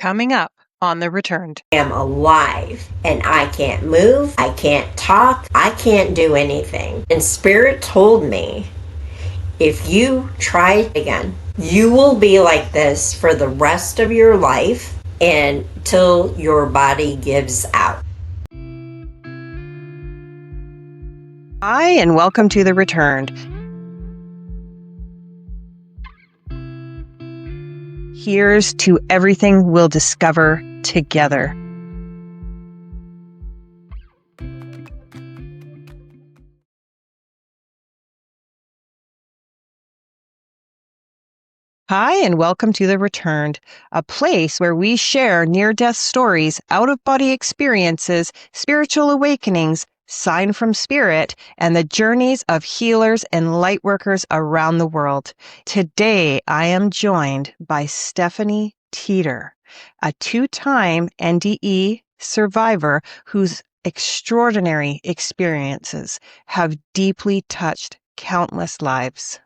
Coming up on The Returned. Am alive and I can't move, I can't talk, I can't do anything. And Spirit told me, if you try again, you will be like this for the rest of your life until your body gives out. Hi, and welcome to The Returned. Here's to everything we'll discover together. Hi, and welcome to The Returned, a place where we share near-death stories, out-of-body experiences, spiritual awakenings, sign from spirit, and the journeys of healers and light workers around the world. Today, I am joined by Stephanie Teater, a two-time NDE survivor whose extraordinary experiences have deeply touched countless lives.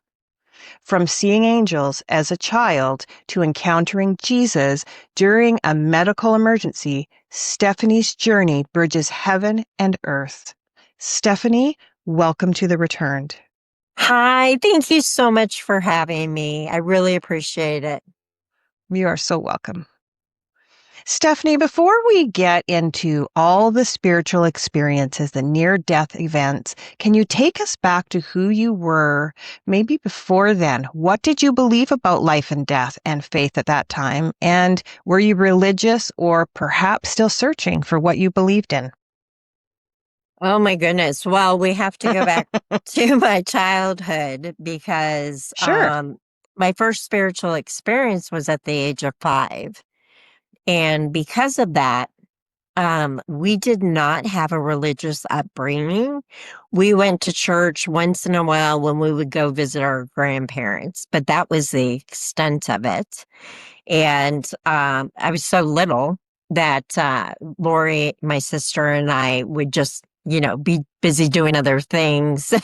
From seeing angels as a child to encountering Jesus during a medical emergency, Stephanie's journey bridges heaven and earth. Stephanie, welcome to The Returned. Hi, thank you so much for having me. I really appreciate it. You are so welcome. Stephanie, before we get into all the spiritual experiences, the near-death events, can you take us back to who you were, maybe before then? What did you believe about life and death and faith at that time? And were you religious or perhaps still searching for what you believed in? Oh my goodness. Well, we have to go back to my childhood because Sure. my first spiritual experience was at the age of 5. And because of that, we did not have a religious upbringing. We went to church once in a while when we would go visit our grandparents, but that was the extent of it. And I was so little that Lori, my sister, and I would just, be busy doing other things,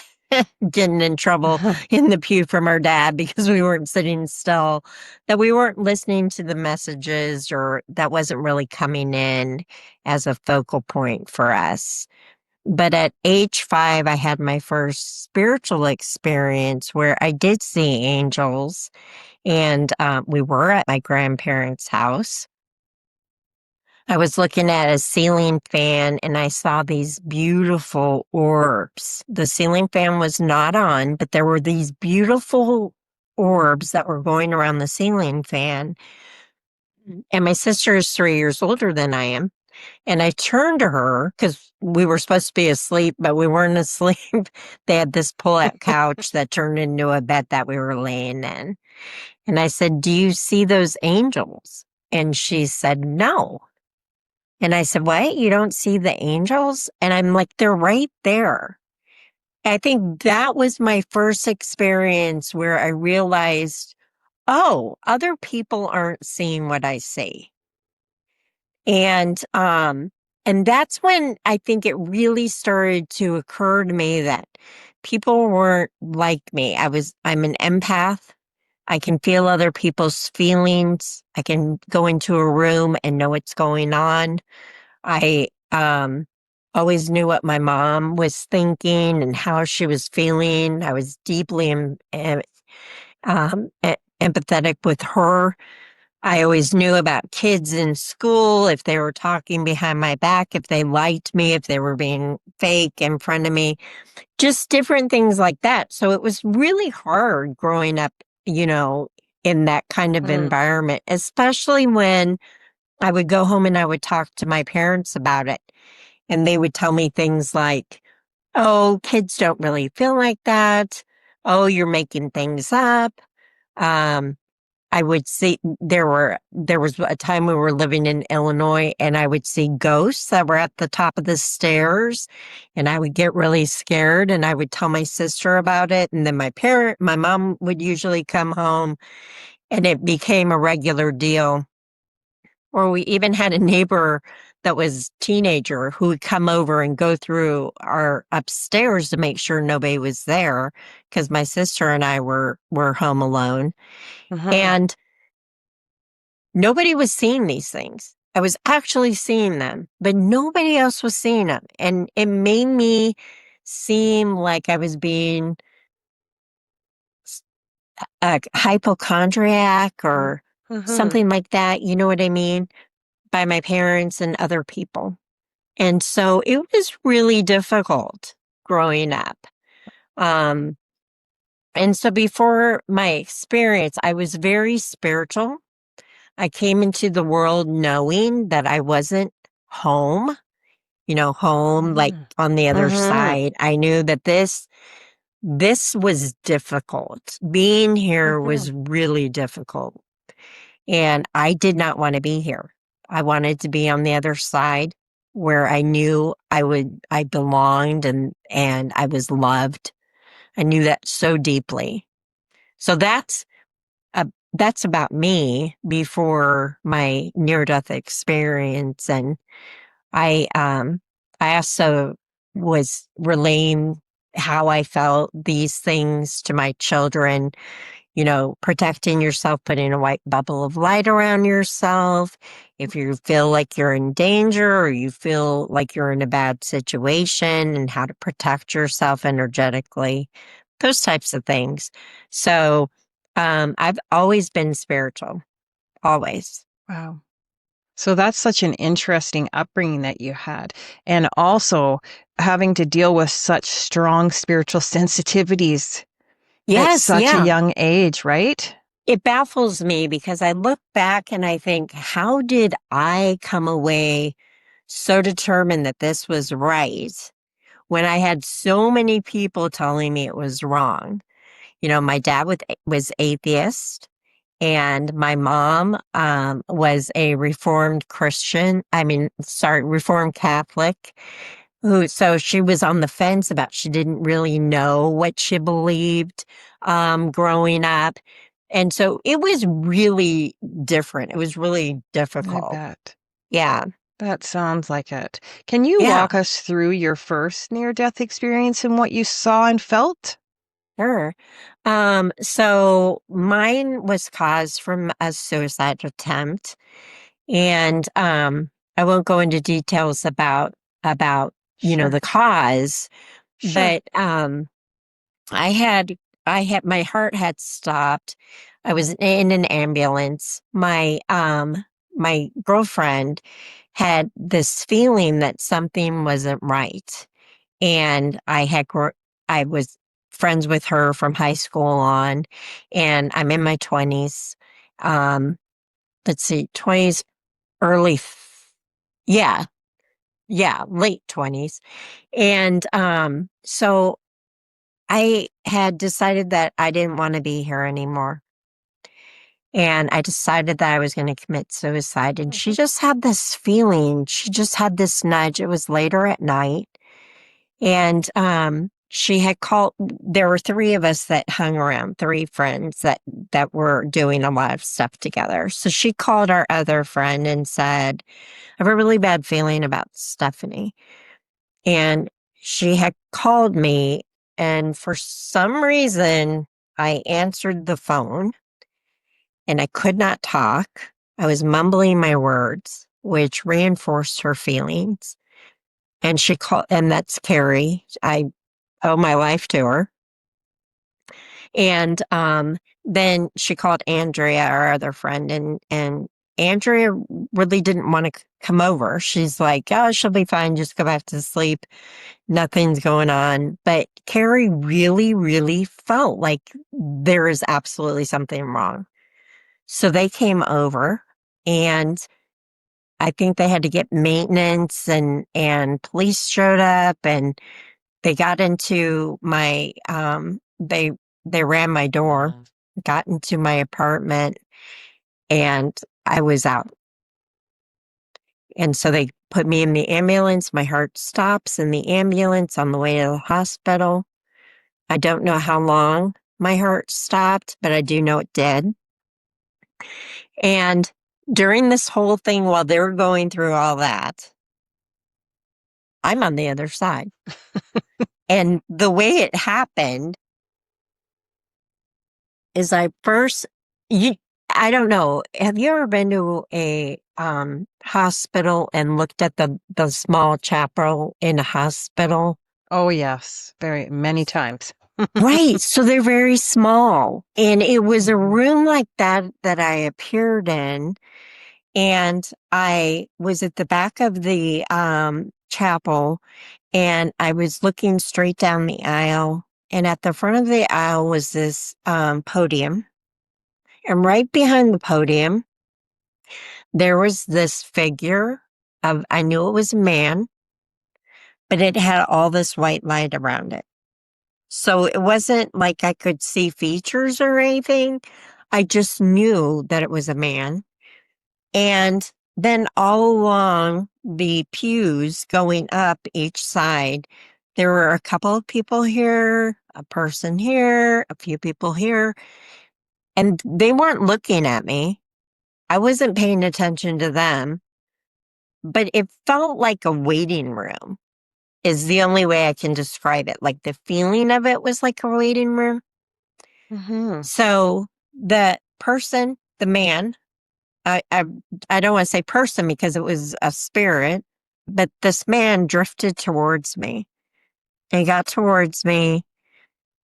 getting in trouble in the pew from our dad because we weren't sitting still, that we weren't listening to the messages, or that wasn't really coming in as a focal point for us. But at age 5, I had my first spiritual experience where I did see angels, and we were at my grandparents' house. I was looking at a ceiling fan and I saw these beautiful orbs. The ceiling fan was not on, but there were these beautiful orbs that were going around the ceiling fan. And my sister is 3 years older than I am. And I turned to her because we were supposed to be asleep, but we weren't asleep. They had this pull-out couch that turned into a bed that we were laying in. And I said, "Do you see those angels?" And she said, "No." And I said, "What? You don't see the angels?" And I'm like, "They're right there." I think that was my first experience where I realized, oh, other people aren't seeing what I see. And that's when I think it really started to occur to me that people weren't like me. I'm an empath. I can feel other people's feelings. I can go into a room and know what's going on. I always knew what my mom was thinking and how she was feeling. I was deeply empathetic with her. I always knew about kids in school, if they were talking behind my back, if they liked me, if they were being fake in front of me, just different things like that. So it was really hard growing up, in that kind of Mm. environment, especially when I would go home and I would talk to my parents about it. And they would tell me things like, "Oh, kids don't really feel like that. Oh, you're making things up." Um, I would see there was a time we were living in Illinois and I would see ghosts that were at the top of the stairs, and I would get really scared and I would tell my sister about it, and then my mom would usually come home and it became a regular deal. Or we even had a neighbor that was teenager who would come over and go through our upstairs to make sure nobody was there because my sister and I were home alone. Mhm. And nobody was seeing these things. I was actually seeing them, but nobody else was seeing them. And it made me seem like I was being a hypochondriac or Mm-hmm. something like that. You know what I mean? By my parents and other people. And so it was really difficult growing up. Um, and so before my experience, I was very spiritual. I came into the world knowing that I wasn't home, home like on the other Mm-hmm. side. I knew that this was difficult. Being here Mm-hmm. was really difficult. And I did not want to be here. I wanted to be on the other side where I knew I belonged and I was loved. I knew that so deeply. So that's about me before my near death experience. And I also was relaying how I felt these things to my children, protecting yourself, putting a white bubble of light around yourself. If you feel like you're in danger or you feel like you're in a bad situation, and how to protect yourself energetically, those types of things. So, I've always been spiritual, always. Wow. So that's such an interesting upbringing that you had. And also having to deal with such strong spiritual sensitivities at Yes, such a yeah. young age, right? It baffles me because I look back and I think, how did I come away so determined that this was right when I had so many people telling me it was wrong? My dad was atheist, and my mom was a Reformed Christian. I mean, sorry, Reformed Catholic. So she was on the fence about, she didn't really know what she believed growing up. And so it was really different. It was really I difficult. bet. Yeah. That sounds like it. Can you Yeah. walk us through your first near-death experience and what you saw and felt? Sure. So mine was caused from a suicide attempt. And I won't go into details about Sure. the cause, Sure. but I had my heart had stopped. I was in an ambulance. My girlfriend had this feeling that something wasn't right. And I was friends with her from high school on, and I'm in my 20s. Um, let's see, 20s, early, yeah, yeah, late 20s. And so I had decided that I didn't want to be here anymore. And I decided that I was going to commit suicide. And she Mhm. just had this feeling. She just had this nudge. It was later at night. And she had called, there were three of us that hung around, three friends that were doing a lot of stuff together. So she called our other friend and said, I have a really bad feeling about Stephanie. And she had called me, and for some reason, I answered the phone and I could not talk. I was mumbling my words, which reinforced her feelings. And she called, and that's Carrie. I owe my life to her. And then she called Andrea, our other friend, and Andrea really didn't want to come over. She's like, oh, she'll be fine. Just go back to sleep. Nothing's going on. But Carrie really, really felt like there is absolutely something wrong. So they came over, and I think they had to get maintenance, and police showed up, and they got into my they ran my door, got into my apartment, and I was out. And so they put me in the ambulance. My heart stops in the ambulance on the way to the hospital. I don't know how long my heart stopped, but I do know it did. And during this whole thing, while they were going through all that, I'm on the other side. And the way it happened is I first, you, I don't know. Have you ever been to a hospital and looked at the small chapel in a hospital? Oh, yes, very many times. Right. So they're very small. And it was a Mhm. room like that that I appeared in. And I was at the back of the chapel and I was looking straight down the aisle. And at the front of the aisle was this podium. And right behind the podium, there was this figure of, I knew it was a man, but it had all this white light around it. So it wasn't like I could see features or anything. I just knew that it was a man. And then all along the pews going up each side, there were a couple of people here, a person here, a few people here, and they weren't looking at me. I wasn't paying attention to them, but it felt like a waiting room is the only way I can describe it. Like the feeling of it was like a waiting room. Mhm. So the person, the man, I, I, I don't want to say person because it was a spirit, but this man drifted towards me. He got towards me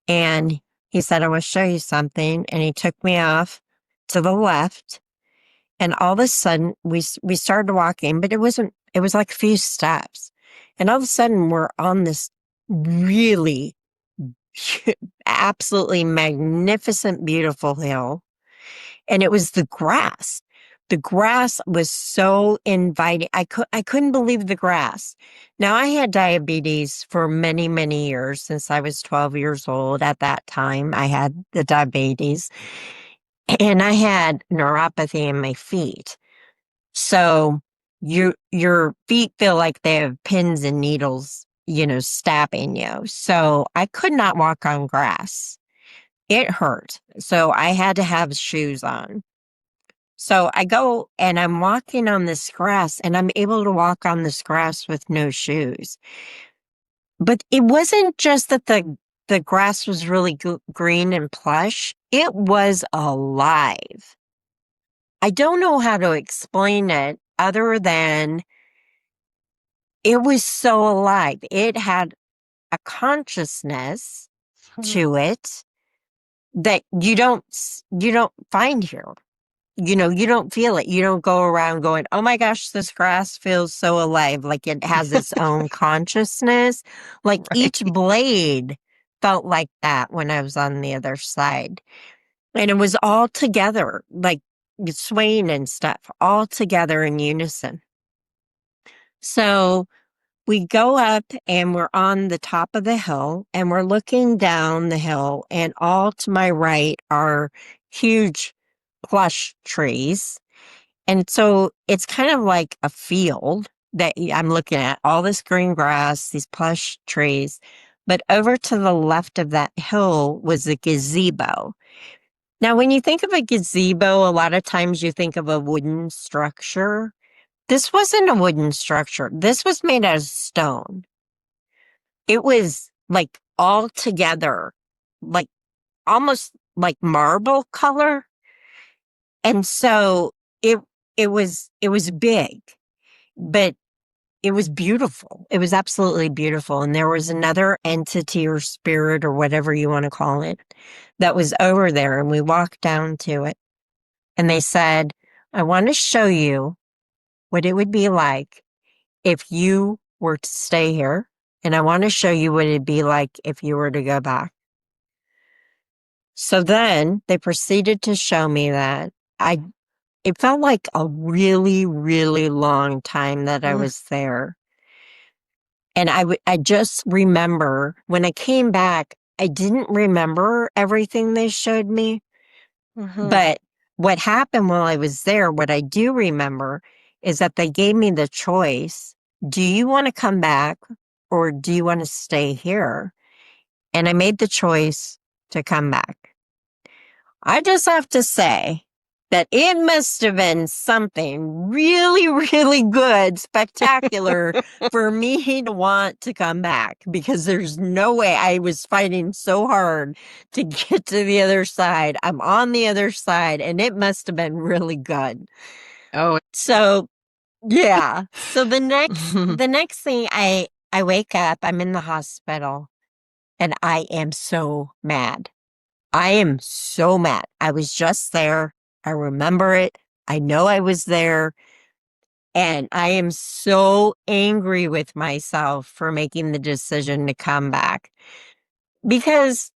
and he said, I want to show you something. And he took me off to the left. And all of a sudden we started walking, but it was like a few steps. And all of a sudden we're on this really absolutely magnificent, beautiful hill. And it was the grass. The grass was so inviting. I couldn't believe the grass. Now I had diabetes for many, many years since I was 12 years old. At that time, I had the diabetes and I had neuropathy in my feet. So your feet feel like they have pins and needles, stabbing you. So I could not walk on grass. It hurt. So I had to have shoes on. So I go and I'm walking on this grass and I'm able to walk on this grass with no shoes. But it wasn't just that the grass was really green and plush. It was alive. I don't know how to explain it other than it was so alive. It had a consciousness Mhm. to it that you don't find here. You don't feel it. You don't go around going, oh my gosh, this grass feels so alive. Like it has its own consciousness. Like each Right. blade felt like that when I was on the other side. And it was all together, like swaying and stuff, all together in unison. So we go up and we're on the top of the hill and we're looking down the hill, and all to my right are huge plush trees. And so it's kind of like a field that I'm looking at, all this green grass, these plush trees. But over to the left of that hill was a gazebo. Now, when you think of a gazebo, a lot of times you think of a wooden structure. This wasn't a wooden structure. This was made out of stone. It was like all together, like almost like marble color. And so it it was big, but it was beautiful. It was absolutely beautiful. And there was another entity or spirit or whatever you want to call it that was over there. And we walked down to it and they said, I want to show you what it would be like if you were to stay here. And I want to show you what it'd be like if you were to go back. So then they proceeded to show me that I, it felt like a really, really long time that I Mm. was there. And I just remember when I came back, I didn't remember everything they showed me. Mhm. But what happened while I was there, what I do remember is that they gave me the choice. Do you want to come back or do you want to stay here? And I made the choice to come back. I just have to say, that it must have been something really, really good, spectacular for me to want to come back, because there's no way. I was fighting so hard to get to the other side. I'm on the other side, and it must have been really good. Oh. So, yeah. So the next thing I wake up, I'm in the hospital, and I am so mad. I am so mad. I was just there. I remember it. I know I was there. And I am so angry with myself for making the decision to come back, because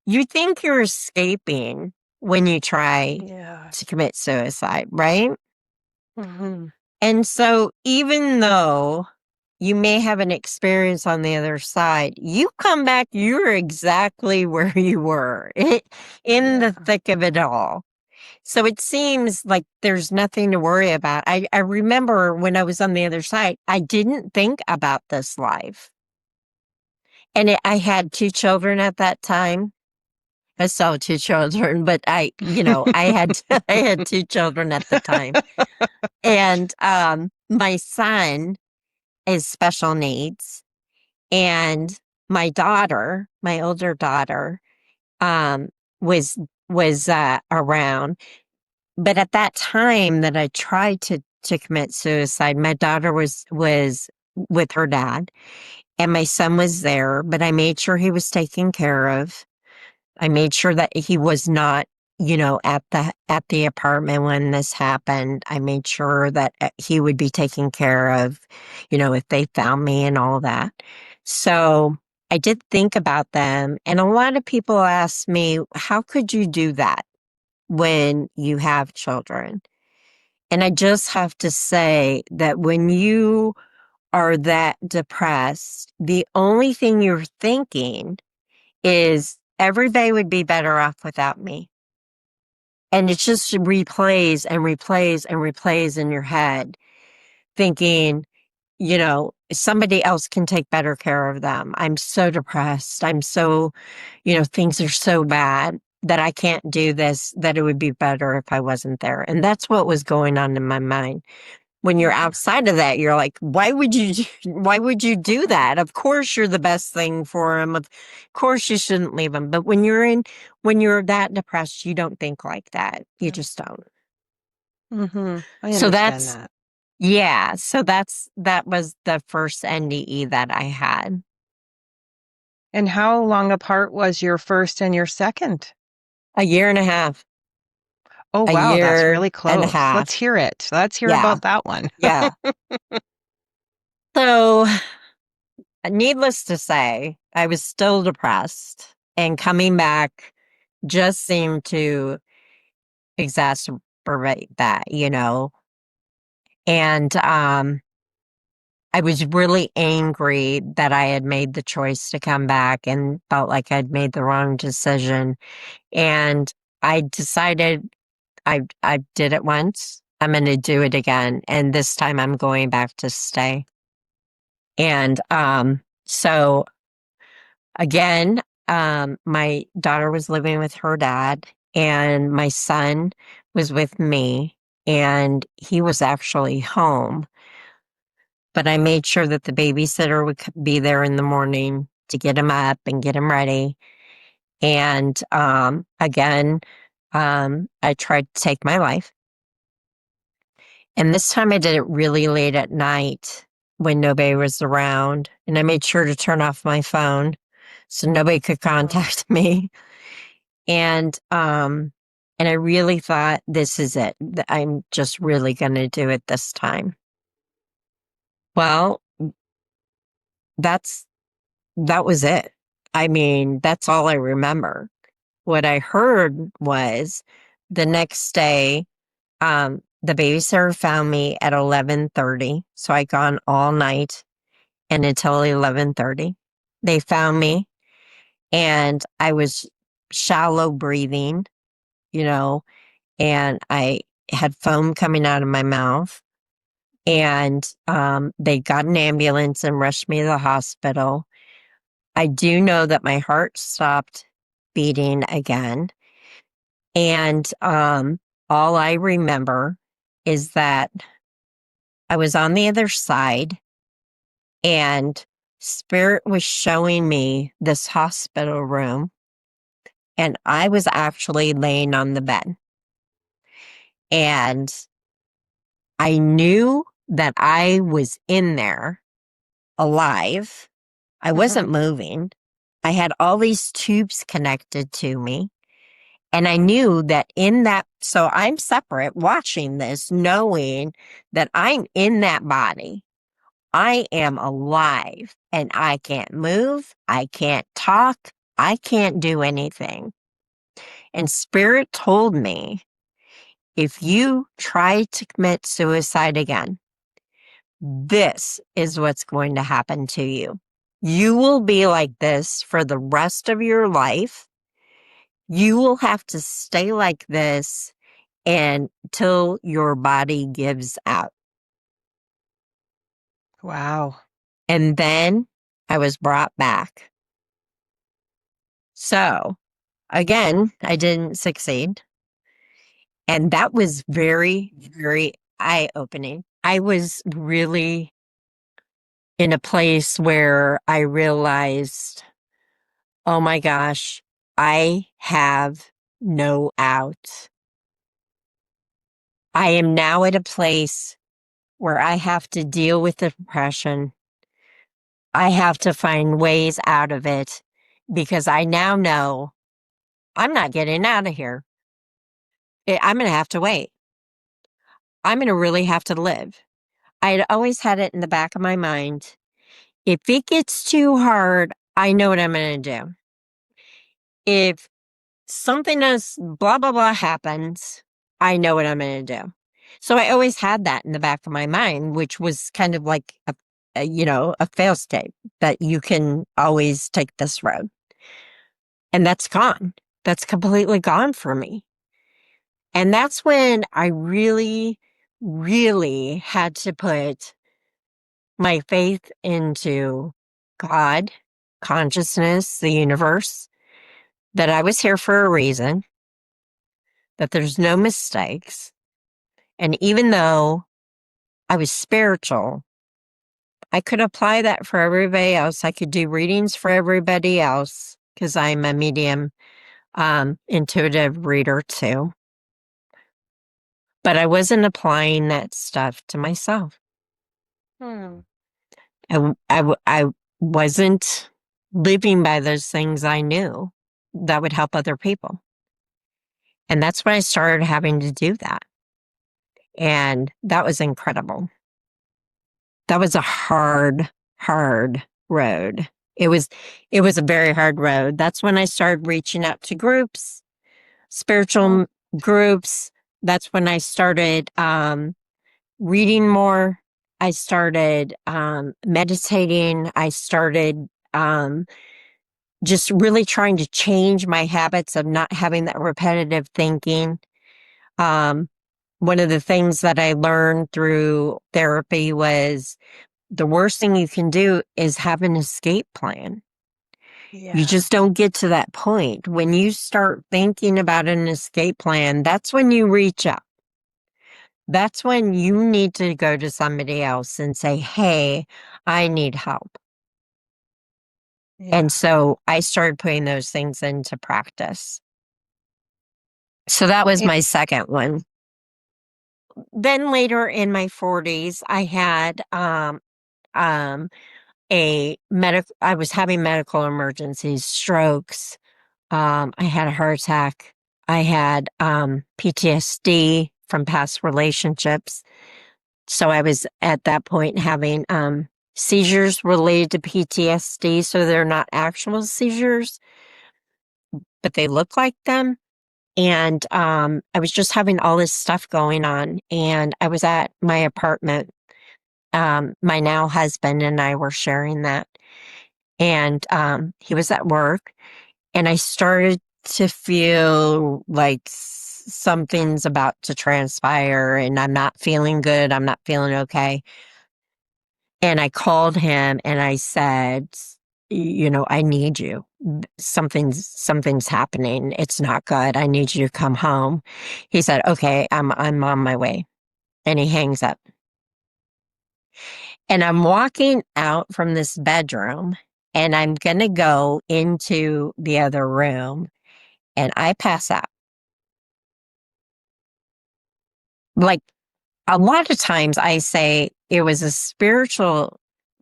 you think you're escaping when you try to Yes. commit suicide, right? Hmm. And so even though you may have an experience on the other side, you come back, you're exactly where you were in Yeah. the thick of it all. So it seems like there's nothing to worry about. I remember when I was on the other side, I didn't think about this life. And I had two children at that time. I still have two children, but I had I had two children at the time. And my son is special needs, and my daughter, my older daughter, um was was around. But at that time that I tried to commit suicide, my daughter was with her dad, and my son was there, but I made sure he was taken care of. I made sure that he was not, at the apartment when this happened. I made sure that he would be taken care of, if they found me and all that. So I did think about them, and a lot of people ask me, how could you do that when you have children? And I just have to say that when you are that depressed, the only thing you're thinking is everybody would be better off without me. And it just replays and replays and replays in your head, thinking, somebody else can take better care of them. I'm so depressed. I'm so, things are so bad that I can't do this, that it would be better if I wasn't there. And that's what was going on in my mind. When you're Yeah. outside of that, you're like, why would you do that? Of course you're the best thing for him. Of course you shouldn't leave him. But when you're that depressed, you don't think like that. You just don't. Hmm. I So understand that's that. yeah, so that was the first NDE that I had. And how long apart was your first and your second? A year and a half. Oh, A wow, that's year really and a close. Let's half. hear it. Let's hear Yeah. about that one. Yeah. So, needless to say, I was still depressed, and coming back just seemed to exacerbate that. And I was really angry that I had made the choice to come back, and felt like I'd made the wrong decision. And I decided I did it once. I'm going to do it again, and this time I'm going back to stay. And so again, my daughter was living with her dad, and my son was with me, and he was actually home. But I made sure that the babysitter would be there in the morning to get him up and get him ready. And again, I tried to take my life. And this time I did it really late at night when nobody was around. And I made sure to turn off my phone so nobody could Oh. contact me. And I really thought, this is it. I'm just really going to do it this time. Well, that's that was it. I mean, that's all I remember. What I heard was the next day, the babysitter found me at 11:30. So I gone all night and until 11:30. They found me, and I was shallow breathing, you know, and I had foam coming out of my mouth. And they got an ambulance and rushed me to the hospital. I do know that my heart stopped beating again. And All I remember is that I was on the other side and Spirit was showing me this hospital room, and I was actually laying on the bed. And I knew that I was in there alive. I wasn't moving. I had all these tubes connected to me. And I knew that in that, so I'm separate watching this, knowing that I'm in that body. I am alive and I can't move. I can't talk. I can't do anything. And Spirit told me, if you try to commit suicide again, this is what's going to happen to you. You will be like this for the rest of your life. You will have to stay like this until your body gives out. Wow. And then I was brought back. So again, I didn't succeed. And that was very, very eye-opening. I was really in a place where I realized, oh my gosh, I have no out. I am now at a place where I have to deal with the depression. I have to find ways out of it because I now know I'm not getting out of here. I'm going to have to wait. I'm going to really have to live. I had always had it in the back of my mind. If it gets too hard, I know what I'm going to do. If something else, blah, blah, blah happens, I know what I'm going to do. So I always had that in the back of my mind, which was kind of like a fail state that you can always take this road. And that's gone. That's completely gone for me. And that's when I really, really had to put my faith into God, consciousness, the universe, that I was here for a reason, that there's no mistakes. And even though I was spiritual, I could apply that for everybody else. I could do readings for everybody else because I'm a medium, intuitive reader too. But I wasn't applying that stuff to myself. Hmm. I wasn't living by those things I knew that would help other people. And that's when I started having to do that. And that was incredible. That was a hard, hard road. It was a very hard road. That's when I started reaching out to groups, spiritual groups. That's when I started reading more. I started meditating. I started just really trying to change my habits of not having that repetitive thinking. Um, One of the things that I learned through therapy was the worst thing you can do is have an escape plan. Yeah. You just don't get to that point. When you start thinking about an escape plan, that's when you reach out. That's when you need to go to somebody else and say, hey, I need help. Yeah. And so I started putting those things into practice. So that was my second one. Then later in my 40s, I had I was having medical emergencies, strokes. I had a heart attack. I had PTSD from past relationships. So I was at that point having seizures related to PTSD. So they're not actual seizures, but they look like them. And I was just having all this stuff going on. And I was at my apartment. My now husband and I were sharing that. And he was at work. And I started to feel like something's about to transpire and I'm not feeling good. I'm not feeling okay. And I called him and I said, I need you. Something's happening. It's not good. I need you to come home. He said, okay, I'm on my way. And he hangs up. And I'm walking out from this bedroom and I'm going to go into the other room and I pass out. Like a lot of times I say it was a spiritually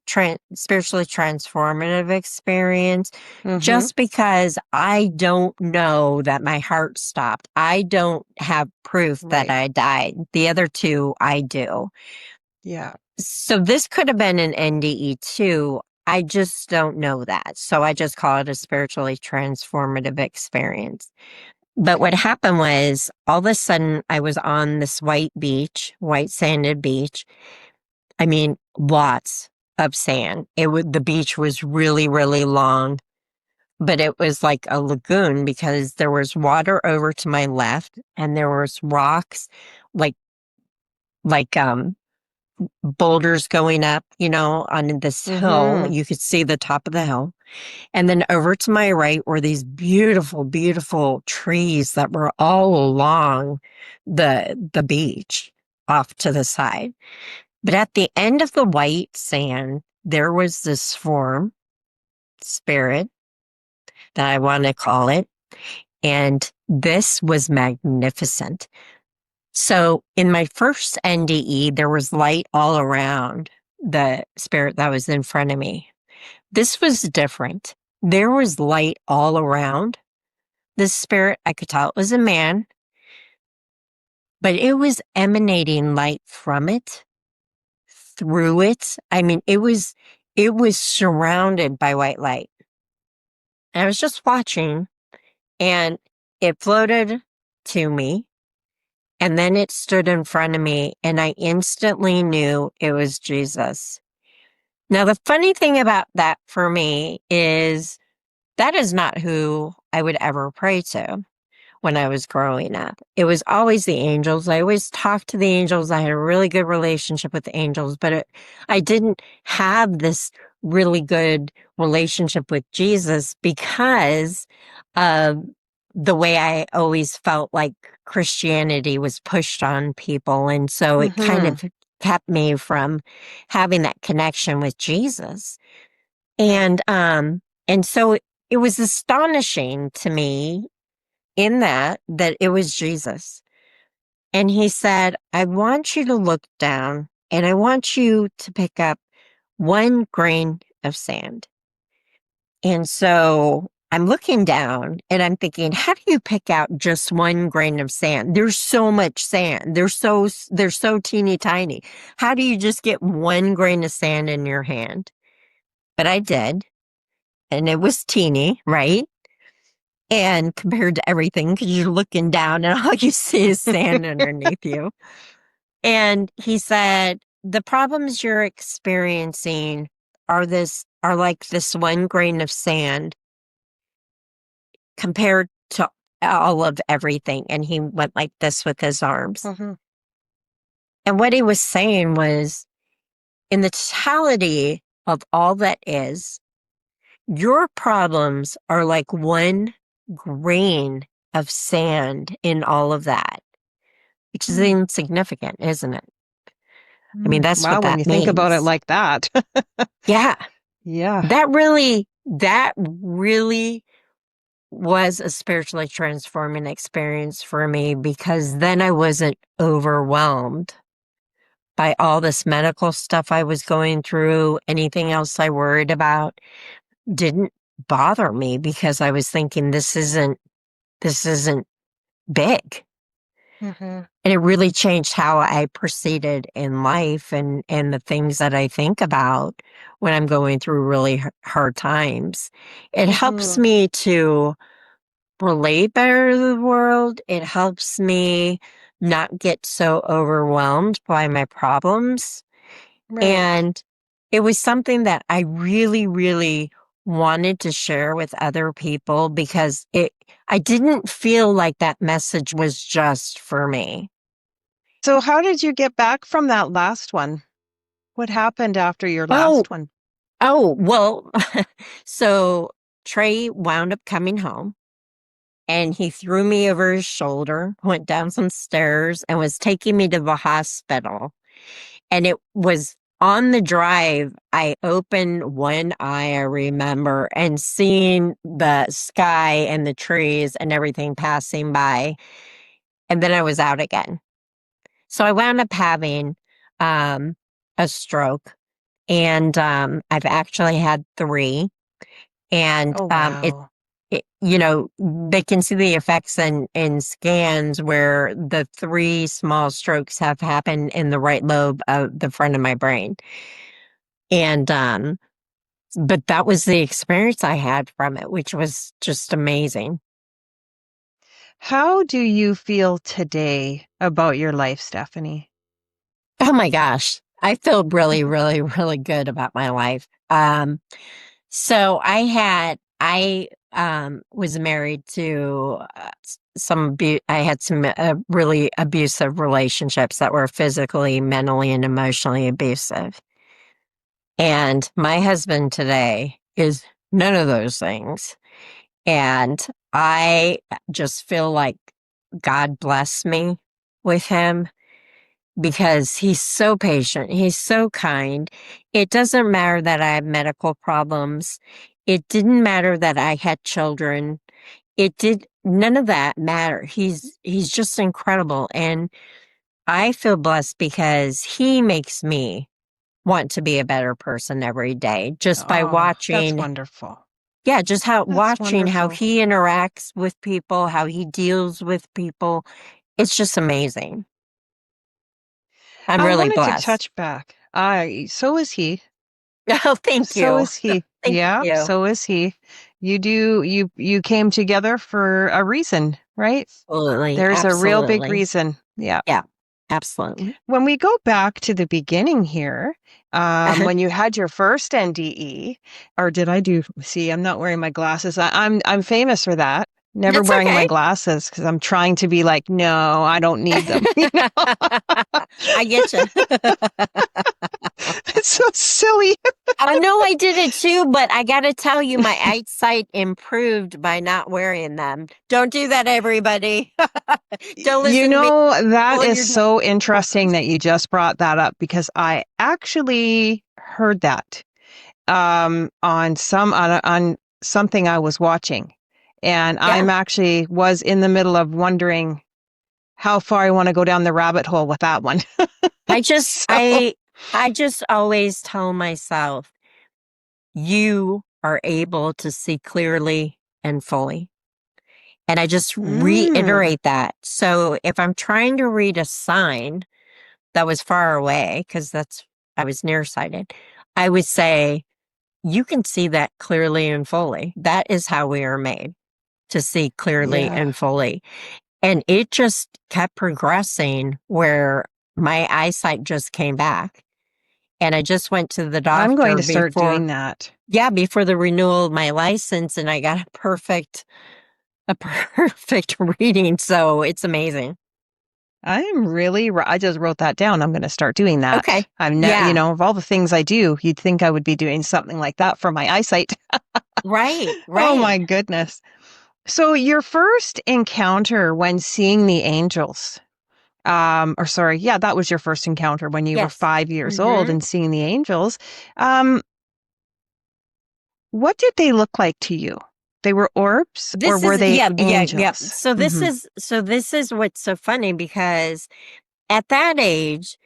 transformative experience Mm-hmm. just because I don't know that my heart stopped. I don't have proof that Right. I died. The other two I do. Yeah. So this could have been an NDE too. I just don't know that. So I just call it a spiritually transformative experience. But what Okay. happened was all of a sudden I was on this white beach, white sanded beach. I mean, lots of sand. The beach was really, really long, but it was like a lagoon because there was water over to my left and there was rocks like, like boulders going up, on this hill. Mm-hmm. You could see the top of the hill. And then over to my right were these beautiful, beautiful trees that were all along the beach off to the side. But at the end of the white sand, there was this form, spirit, that I want to call it. And this was magnificent. So in my first NDE, there was light all around the spirit that was in front of me. This was different. There was light all around this spirit. I could tell it was a man, but it was emanating light from it, through it. I mean, it was surrounded by white light. And I was just watching and it floated to me and then it stood in front of me and I instantly knew it was Jesus. Now, the funny thing about that for me is that is not who I would ever pray to when I was growing up. It was always the angels. I always talked to the angels. I had a really good relationship with the angels, but I didn't have this really good relationship with Jesus because of the way I always felt like Christianity was pushed on people. And so it kind Mm-hmm. of kept me from having that connection with Jesus. And so it was astonishing to me in that it was Jesus. And he said, I want you to look down and I want you to pick up one grain of sand. And so I'm looking down and I'm thinking, how do you pick out just one grain of sand? There's so much sand. They're so teeny tiny. How do you just get one grain of sand in your hand? But I did. And it was teeny, right? And compared to everything, because you're looking down and all you see is sand underneath you. And he said, the problems you're experiencing are like this one grain of sand compared to all of everything. And he went like this with his arms. Mm-hmm. And what he was saying was, in the totality of all that is, your problems are like one grain of sand in all of that, which is insignificant, isn't it? I mean, that's Wow, what when that you think about it means. like that. Yeah. Yeah. That really was a spiritually transforming experience for me because then I wasn't overwhelmed by all this medical stuff I was going through. Anything else I worried about didn't bother me because I was thinking this isn't big. Mm-hmm. And it really changed how I proceeded in life and the things that I think about when I'm going through really hard times. It helps Mm-hmm. me to relate better to the world. It helps me not get so overwhelmed by my problems. Right. And it was something that I really, really wanted to share with other people because I didn't feel like that message was just for me. So how did you get back from that last one? What happened after your Oh, last one? Oh, well, so Trey wound up coming home and he threw me over his shoulder, went down some stairs, and was taking me to the hospital. And it was on the drive, I opened one eye, I remember, and seeing the sky and the trees and everything passing by. And then I was out again. So I wound up having um, a stroke, and I've actually had three. And Oh, wow. they can see the effects in scans where the three small strokes have happened in the right lobe of the front of my brain. And but that was the experience I had from it, which was just amazing. How do you feel today about your life, Stephanie? Oh my gosh. I feel really, really, really good about my life. So I was married to I had some really abusive relationships that were physically, mentally, and emotionally abusive. And my husband today is none of those things. And I just feel like God blessed me with him because he's so patient. He's so kind. It doesn't matter that I have medical problems. It didn't matter that I had children. None of that matter. He's just incredible. And I feel blessed because he makes me want to be a better person every day just by Oh, that's watching. wonderful. Yeah, just how That's watching how wonderful. he interacts with people, how he deals with people. It's just amazing. I'm I really wanted to blessed. touch back. So is he. Oh, thank So you. is he. Thank Yeah, you. so is he. You came together for a reason, right? Absolutely. There's a real big Absolutely. reason. Yeah. Yeah, absolutely. When we go back to the beginning here, when you had your first NDE, or did I do? See, I'm not wearing my glasses. I'm famous for that. Never That's wearing my okay. glasses because I'm trying to be like, no, I don't need them. You know, I get you. it's so silly. I know I did it too, but I got to tell you, my eyesight improved by not wearing them. Don't do that, everybody. Don't You listen to me. know, that Pull is your so interesting glasses. that you just brought that up because I actually heard that on something I was watching. And Yeah. I'm actually was in the middle of wondering how far I want to go down the rabbit hole with that one. I just, So, I, I just always tell myself, you are able to see clearly and fully. And I just mm, reiterate that. So if I'm trying to read a sign that was far away, because I was nearsighted, I would say, you can see that clearly and fully. That is how we are made to see clearly yeah, and fully. And it just kept progressing where my eyesight just came back. And I just went to the I'm going doctor to start doing that. before the renewal of my license, and I got a perfect reading. So it's amazing. I just wrote that down. I'm going to start doing that. Okay. I'm not, Yeah. of all the things I do, you'd think I would be doing something like that for my eyesight. Right. Oh Right. my goodness. So your first encounter when seeing the angels, or sorry, yeah, that was your first encounter when you were Yes. 5 years old Hmm. and seeing the angels. Um, what did they look like to you? They were orbs or This were is, they yeah, yeah, yeah. angels? So Hmm. this is what's so funny because at that age,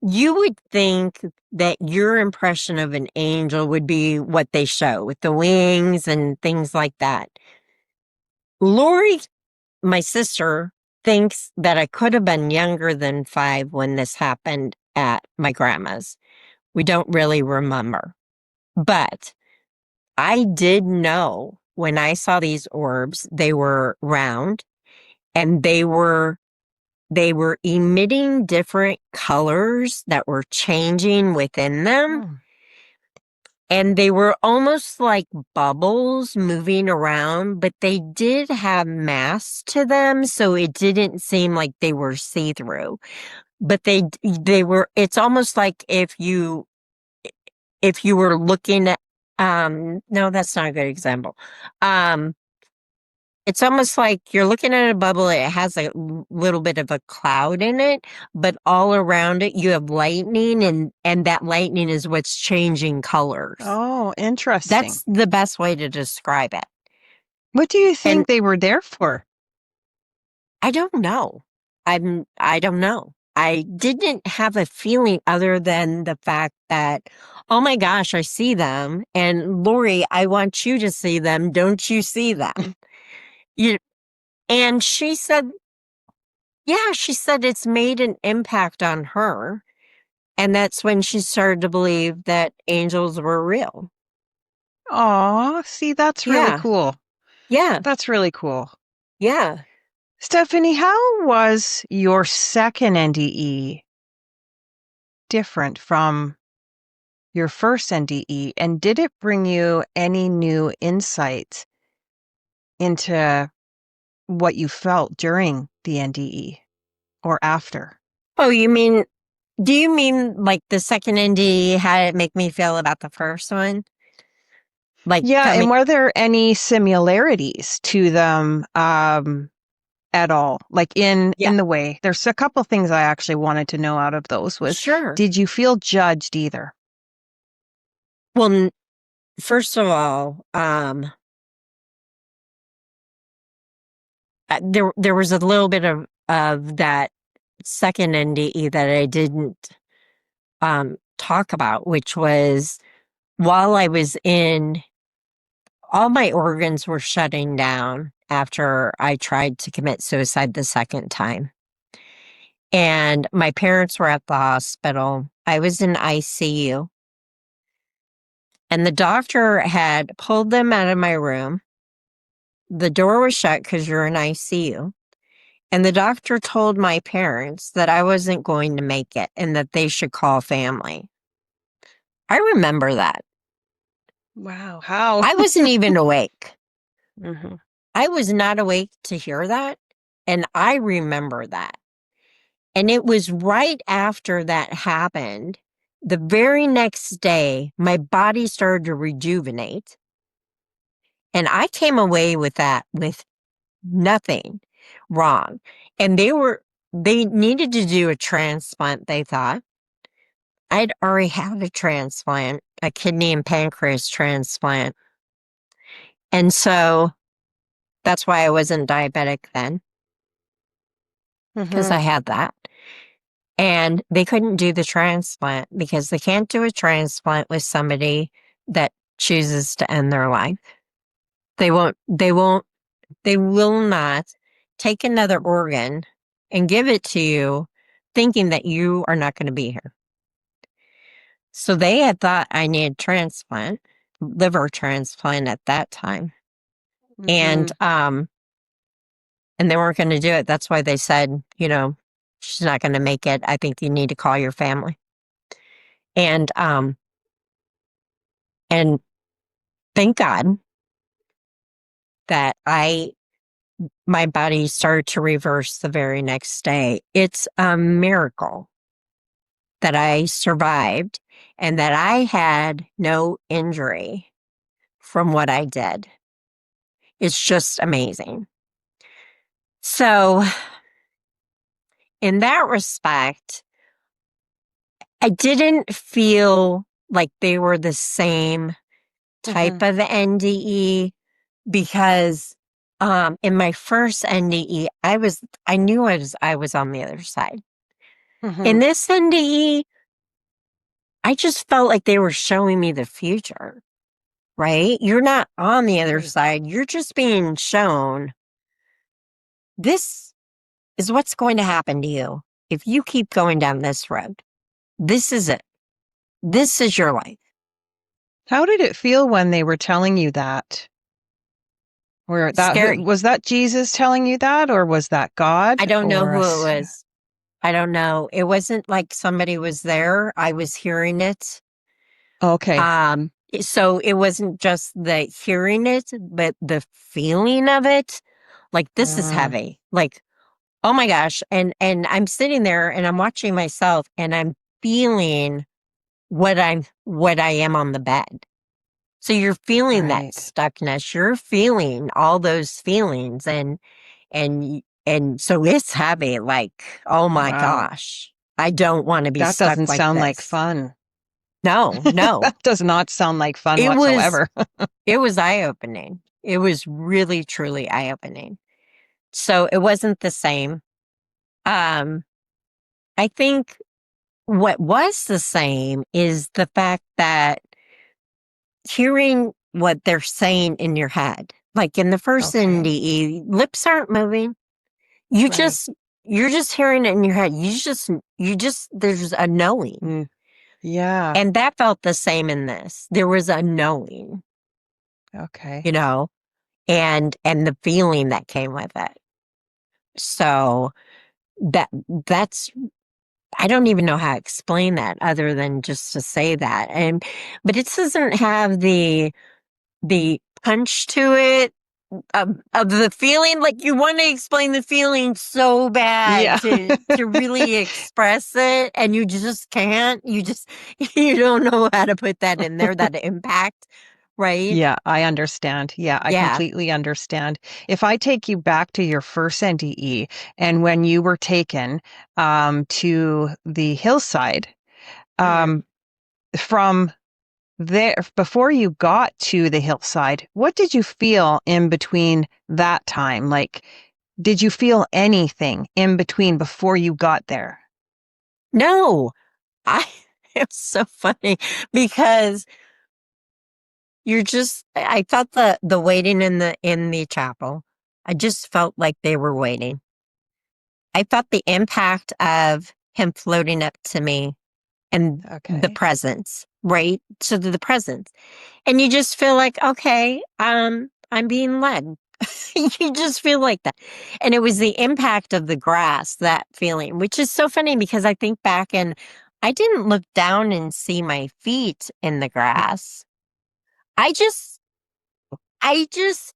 you would think that your impression of an angel would be what they show with the wings and things like that. Lori, my sister, thinks that I could have been younger than 5 when this happened at my grandma's. We don't really remember. But I did know when I saw these orbs, they were round and they were emitting different colors that were changing within them. Hmm. And they were almost like bubbles moving around, but they did have mass to them, so it didn't seem like they were see-through. But they were, it's almost like if you were looking No, that's not a good example. Um, it's almost like you're looking at a bubble. It has a little bit of a cloud in it, but all around it you have lightning, and that lightning is what's changing colors. Oh, interesting. That's the best way to describe it. What do you And think they were there for? I don't know. I don't know. I didn't have a feeling other than the fact that, oh my gosh, I see them. And Lori, I want you to see them. Don't you see them? You, and she said, yeah, she said it's made an impact on her. And that's when she started to believe that angels were real. Aw, see, that's really Yeah. cool. Yeah. That's really cool. Yeah. Stephanie, how was your second NDE different from your first NDE? And did it bring you any new insights into what you felt during the NDE or after? Oh, do you mean like the second ND, how did it make me feel about the first one? Like Yeah, coming, and were there any similarities to them at all? Like yeah, in the way. There's a couple things I actually wanted to know out of those was, sure. did you feel judged either? Well, first of all, there was a little bit of that second NDE that I didn't talk about, which was while I was in, all my organs were shutting down after I tried to commit suicide the second time. And my parents were at the hospital. I was in ICU. And the doctor had pulled them out of my room. The door was shut because you're in ICU. And the doctor told my parents that I wasn't going to make it and that they should call family. I remember that. Wow, how? I wasn't even awake. Hmm. I was not awake to hear that. And I remember that. And it was right after that happened. The very next day, my body started to rejuvenate. And I came away with that with nothing wrong. And they needed to do a transplant, they thought. I'd already had a transplant, a kidney and pancreas transplant. And so that's why I wasn't diabetic then, because Hmm. I had that. And they couldn't do the transplant because they can't do a transplant with somebody that chooses to end their life. They will not take another organ and give it to you thinking that you are not going to be here. So they had thought I needed transplant, liver transplant at that time. Hmm. And they weren't going to do it. That's why they said, she's not going to make it. I think you need to call your family. And and thank God that my body started to reverse the very next day. It's a miracle that I survived and that I had no injury from what I did. It's just amazing. So, in that respect, I didn't feel like they were the same Hmm. type of NDE because in my first NDE, I knew I was on the other side. Hmm. In this NDE, I just felt like they were showing me the future, right? You're not on the other Right. side. You're just being shown this is what's going to happen to you if you keep going down this road. This is it. This is your life. How did it feel when they were telling you that? Or Scary. was that Jesus telling you that, or was that God, I don't know or who it was. I don't know. It wasn't like somebody was there. I was hearing it. Okay. So it wasn't just the hearing it, but the feeling of it. Like this is Mm. heavy. Like, oh my gosh. And I'm sitting there and I'm watching myself and I'm feeling what I am on the bed. So you're feeling that Right. stuckness, you're feeling all those feelings and so it's heavy, like, oh my Wow. gosh, I don't want to be That stuck doesn't like sound like this. fun. No, no. That does not sound like fun It was whatsoever. it was eye-opening. It was really truly eye-opening. So it wasn't the same. Um, I think what was the same is the fact that hearing what they're saying in your head. Like in the first Okay. NDE, lips aren't moving. You Right. just you're just hearing it in your head. You just there's a knowing. Mm. Yeah. And that felt the same in this. There was a knowing, Okay. you know, and the feeling that came with it. So that's I don't even know how to explain that other than just to say that. But it doesn't have the punch to it of the feeling. Like you want to explain the feeling so bad Yeah. to really express it, and you just can't. You just you don't know how to put that in there, that impact, right? Yeah, I understand. Yeah, I Yeah. completely understand. If I take you back to your first NDE and when you were taken to the hillside, Mhm. um, from there, before you got to the hillside, what did you feel in between that time? Like, did you feel anything in between before you got there? No, I it's so funny because I felt the waiting in the chapel. I just felt like they were waiting. I felt the impact of him floating up to me and the Okay. presence, right? So the presence. And you just feel like, okay, I'm being led. You just feel like that. And it was the impact of the grass, that feeling, which is so funny because I think back and I didn't look down and see my feet in the grass. I just I just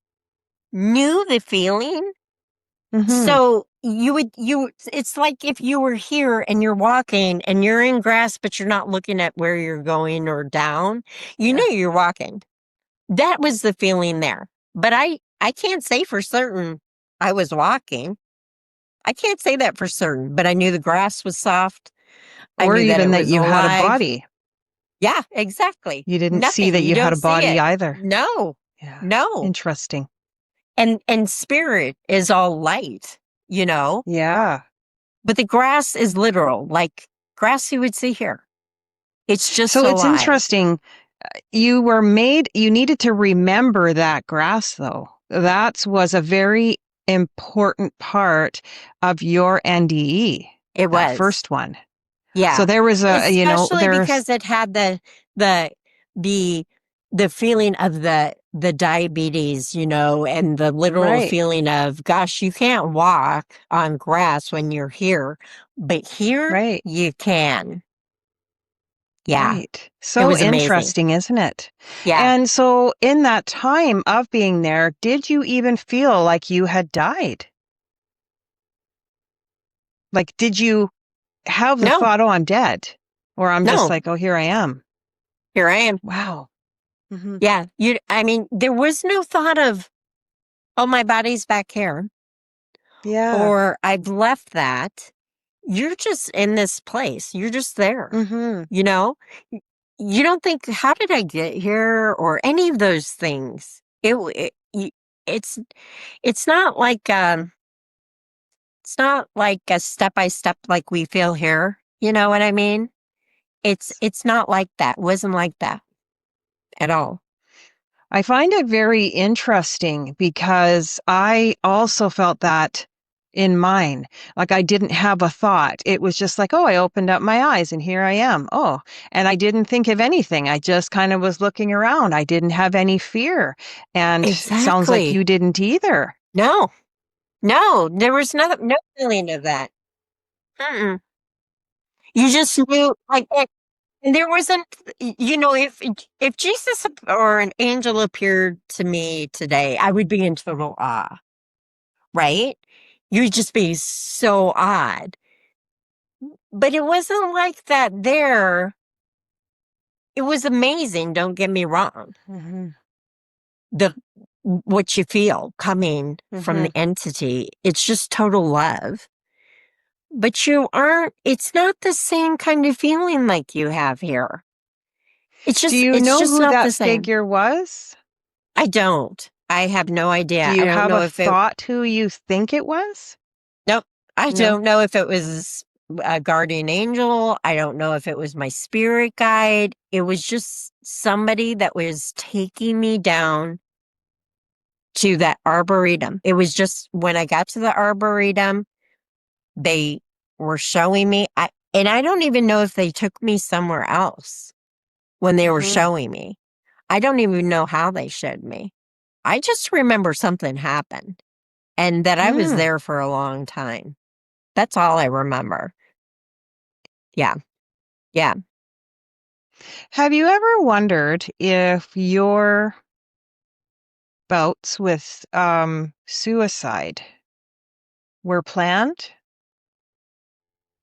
knew the feeling. Mm-hmm. So it's like if you were here and you're walking and you're in grass, but you're not looking at where you're going or down, you Yeah. know you're walking. That was the feeling there. But I can't say for certain I was walking. I can't say that for certain, but I knew the grass was soft. I Or knew that even it that was you had a alive. body. Yeah, exactly. You didn't see that Nothing. You you had a don't see body it. either. No. Yeah. No. Interesting. And spirit is all light, you know? Yeah. But the grass is literal, like grass you would see here. It's just So it's alive. interesting. You needed to remember that grass though. That was a very important part of your NDE, It that was. first one. So Yeah. there was Especially there's because it had the the the feeling of the diabetes, and the literal right, feeling of, gosh, you can't walk on grass when you're here, but here right, you can. Yeah. right. It So was amazing. interesting, isn't it? Yeah. And so in that time of being there, did you even feel like you had died? Like, did you have the No. thought, "Oh, I'm dead," or I'm just No. like, "Oh, here I am." Here I am. Wow. Hmm. Yeah. I mean, there was no thought of, oh, my body's back here, Yeah. or I've left that. You're just in this place. You're just there, Hmm. you know? Y You don't think, "How did I get here?" or any of those things. It w it y it's not like, it's not like a step by step like we feel here, you know what I mean? It's not like that, wasn't like that at all. I find it very interesting because I also felt that in mine. Like I didn't have a thought. It was just like, oh, I opened up my eyes and here I am. Oh, and I didn't think of anything. I just kind of was looking around. I didn't have any fear. And it sounds like Exactly. you didn't either. No. No, there was no feeling of that. Mm-mm. You just knew, like, and there wasn't, if Jesus or an angel appeared to me today, I would be in total awe, right? You'd just be so odd. But it wasn't like that there. it was amazing, don't get me wrong. Mhm. The what you feel coming from the Mhm. entity, it's just total love. But it's not the same kind of feeling like you have here. Do you It's know just who not the that same. figure was? I don't. I have no Do idea. I you don't have know a if it, thought who you think it was? nope. I No? don't know if it was a guardian angel. I don't know if it was my spirit guide. It was just somebody that was taking me down to that arboretum. It was just when I got to the arboretum, they were showing me. And I don't even know if they took me somewhere else when they were Mhm. showing me. I don't even know how they showed me. I just remember something happened and that I was Mm. there for a long time. That's all I remember. Yeah. Yeah. Have you ever wondered if your bouts with suicide were planned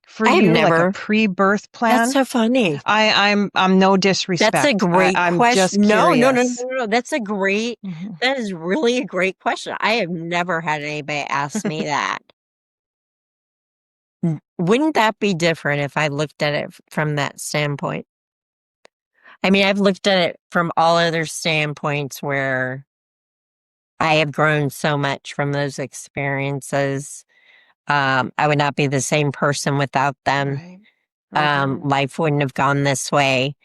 for I have you, like a never. pre-birth That's plan? so funny. I'm no That's a disrespect. great I'm just question. No, no, no, no, curious. no. Mhm. That is really a great question. I have never had anybody ask me that. Wouldn't that be different if I looked at it from that standpoint? I mean, I've looked at it from all other standpoints where I have grown so much from those experiences. I would not be the same person without them. Right. Mhm. Life wouldn't have gone this way.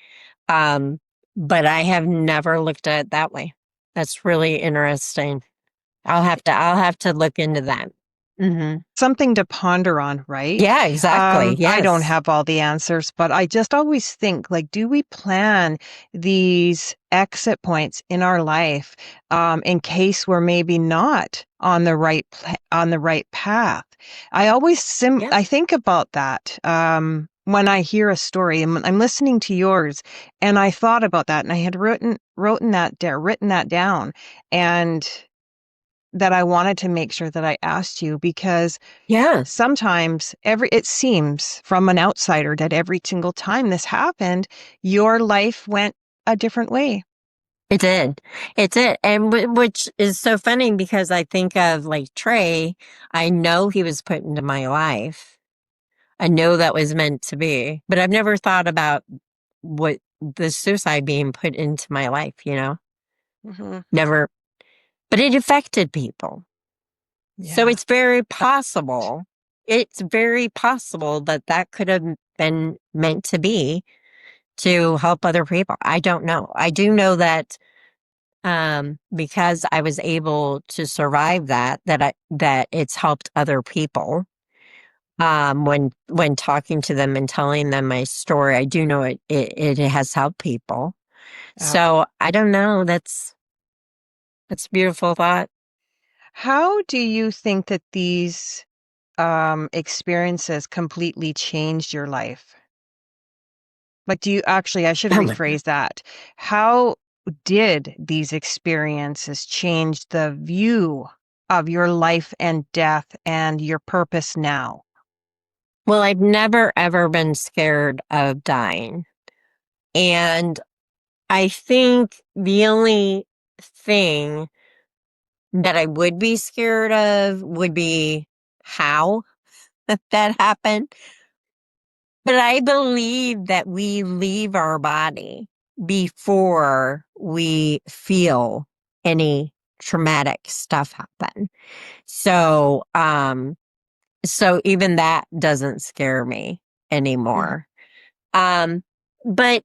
Um, but I have never looked at it that way. That's really interesting. I'll have to look into that. Hmm. Something to ponder on, right? Yeah, exactly. I don't Yes. have all the answers, but I just always think, like, do we plan these exit points in our life, in case we're maybe not on the on the right path? I always Yeah. I think about that, when I hear a story, and I'm listening to yours, and I thought about that, and I had written that down, and that I wanted to make sure that I asked you because Yeah. sometimes it seems from an outsider that every single time this happened, your life went a different way. It did. It did. And which is so funny because I think of like Trey, I know he was put into my life. I know that was meant to be, but I've never thought about what the suicide being put into my life, you know? Mhm. Never, but it affected people. So Yeah. it's very possible. It's very possible that that could have been meant to be to help other people. I don't know. I do know that because I was able to survive that it's helped other people. When talking to them and telling them my story, I do know it has helped people. Uh, So I don't know. That's a beautiful thought. how do you think that these experiences completely changed your life? Like, do you actually, I should Oh my God. rephrase that. How did these experiences change the view of your life and death and your purpose now? Well, I've never ever been scared of dying. And I think the only thing that I would be scared of would be how that happened. But I believe that we leave our body before we feel any traumatic stuff happen. So, so even that doesn't scare me Mhm. anymore. Um, but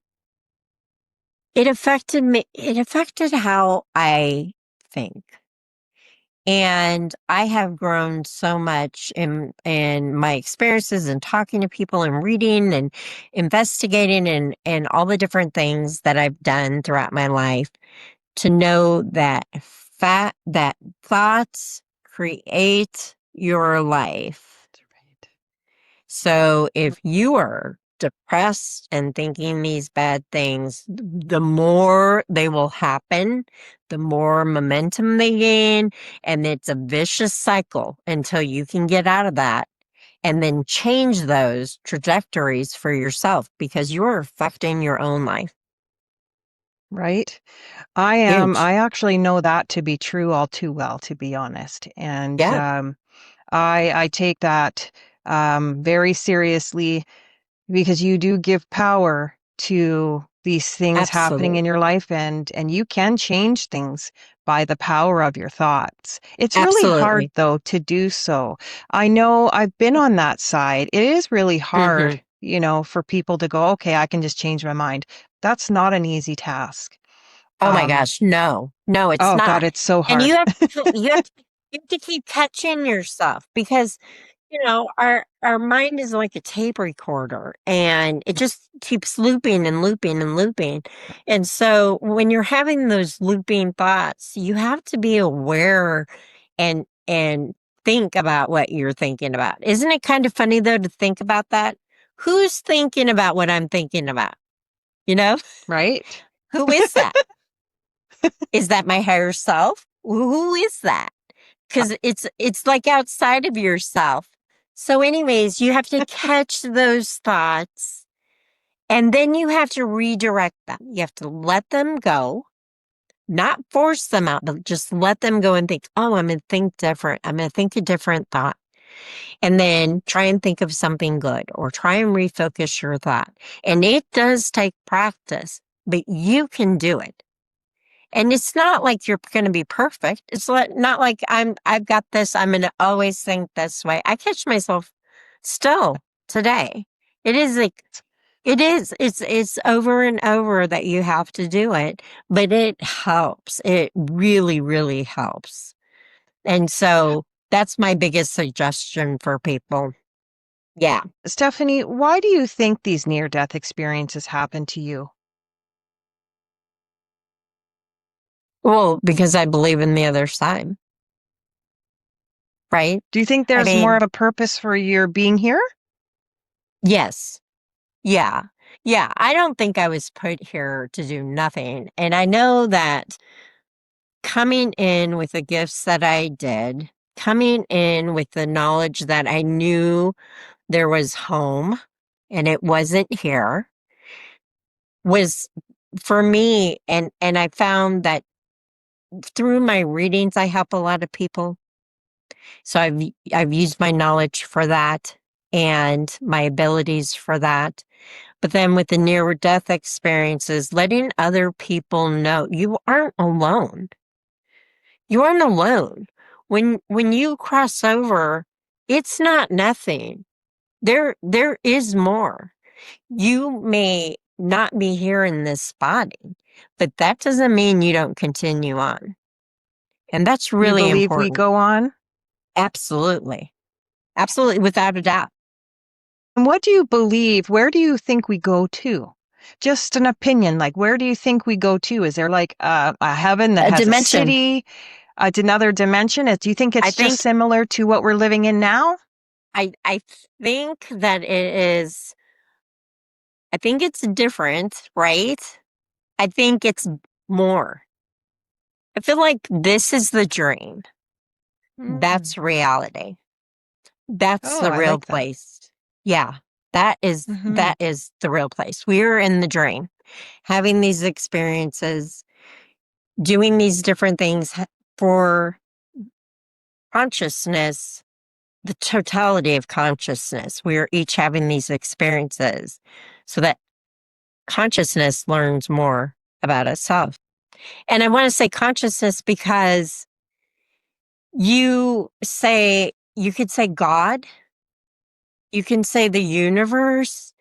it affected me. It affected how I think. And I have grown so much in my experiences and talking to people and reading and investigating and all the different things that I've done throughout my life to know that that thoughts create your life. That's right. So if you are depressed and thinking these bad things, the more they will happen, the more momentum they gain. And it's a vicious cycle until you can get out of that and then change those trajectories for yourself because you're affecting your own life. Right? Huge. I actually know that to be true all too well, to be honest. And Yeah, I take that very seriously because you do give power to these things happening in your absolutely. life, and you can change things by the power of your thoughts. It's really hard Absolutely. though to do so. I know I've been on that side. It is really hard, Mhm. for people to go, okay, I can just change my mind. That's not an easy task. Oh my Um, gosh, no. No, it's oh God, not. it's so And hard. you have to keep catching yourself because, our mind is like a tape recorder and it just keeps looping and looping and looping. And so when you're having those looping thoughts, you have to be aware and think about what you're thinking about. Isn't it kind of funny though to think about that? Who's thinking about what I'm thinking about? You know? Right? Who is that? Is that my higher self? Who is that? Because it's like outside of yourself. So, anyways, you have to catch those thoughts and then you have to redirect them. You have to let them go, not force them out, but just let them go and think, oh, I'm going to think different. I'm going to think a different thought. And then try and think of something good or try and refocus your thought. And it does take practice, but you can do it. And it's not like you're gonna be perfect. It's not like I've got this, I'm gonna always think this way. I catch myself still today. It is like it is. It's over and over that you have to do it, but it helps. It really, really helps. And so that's my biggest suggestion for people. Yeah. Stephanie, why do you think these near-death experiences happen to you? Well, because I believe in the other side, right? Do you think I there's more mean, of a purpose for your being here? yes. Yeah. Yeah. I don't think I was put here to do nothing. And I know that coming in with the gifts that I did, coming in with the knowledge that I knew there was home and it wasn't here was for me. And I found that through my readings, I help a lot of people. So I've used my knowledge for that and my abilities for that. But then with the near death experiences, letting other people know you aren't alone. You aren't alone. When you cross over, it's not nothing. There is more. You may not be here in this body, but that doesn't mean you don't continue on. And that's You really believe we important. go on? Absolutely. Absolutely, without a doubt. And what do you believe? Where do you think we go to? Just an opinion, like where do you think we go to? Is there like a heaven that A has a dimension. city, another dimension? Do you think I it's just think similar to what we're living in now? I think that it is I think it's different, right? I think it's more. I feel like this is the dream. Mm. That's reality. That's Oh, the I real like that. place. Yeah. That is Hmm. that is the real place. We're in the dream, having these experiences, doing these different things for consciousness, the totality of consciousness. We're each having these experiences so that consciousness learns more about itself. And I want to say consciousness because you could say God, you can say the universe,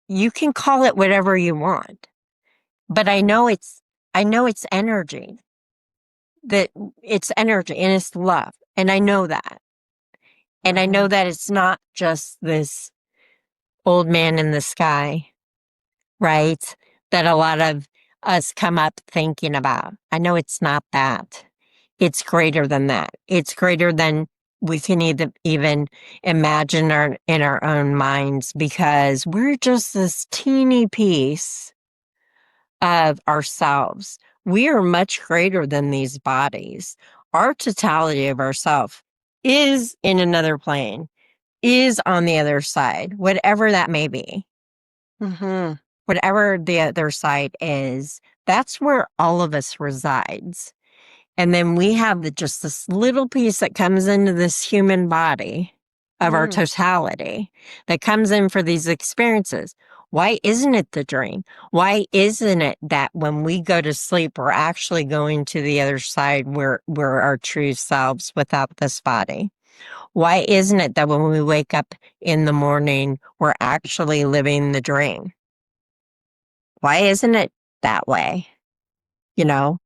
you can call it whatever you want. But I know it's energy. That it's energy and it's love. And I know that. And I know Hmm. that it's not just this old man in the sky, right? That a lot of us come up thinking about. I know it's not that. It's greater than that. It's greater than we can even imagine in our own minds because we're just this teeny piece of ourselves. We are much greater than these bodies. Our totality of ourself is in another plane, is on the other side, whatever that may be. Hmm. Whatever the other side is, that's where all of us resides. And then we have just this little piece that comes into this human body of our Mm. totality that comes in for these experiences. Why isn't it the dream? Why isn't it that when we go to sleep, we're actually going to the other side where we're our true selves without this body? Why isn't it that when we wake up in the morning, we're actually living the dream? Why isn't it that way? You know,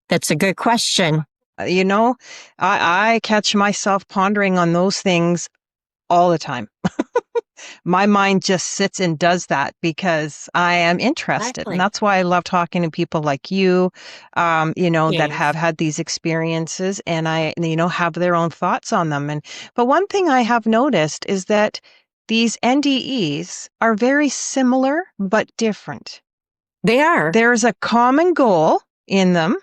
that's a good question. You know, I catch myself pondering on those things all the time. My mind just sits and does that because I am interested. And Exactly. that's why I love talking to people like you, that have Yes. had these experiences and have their own thoughts on them. But one thing I have noticed is that these NDEs are very similar but different. They are. There's a common goal in them.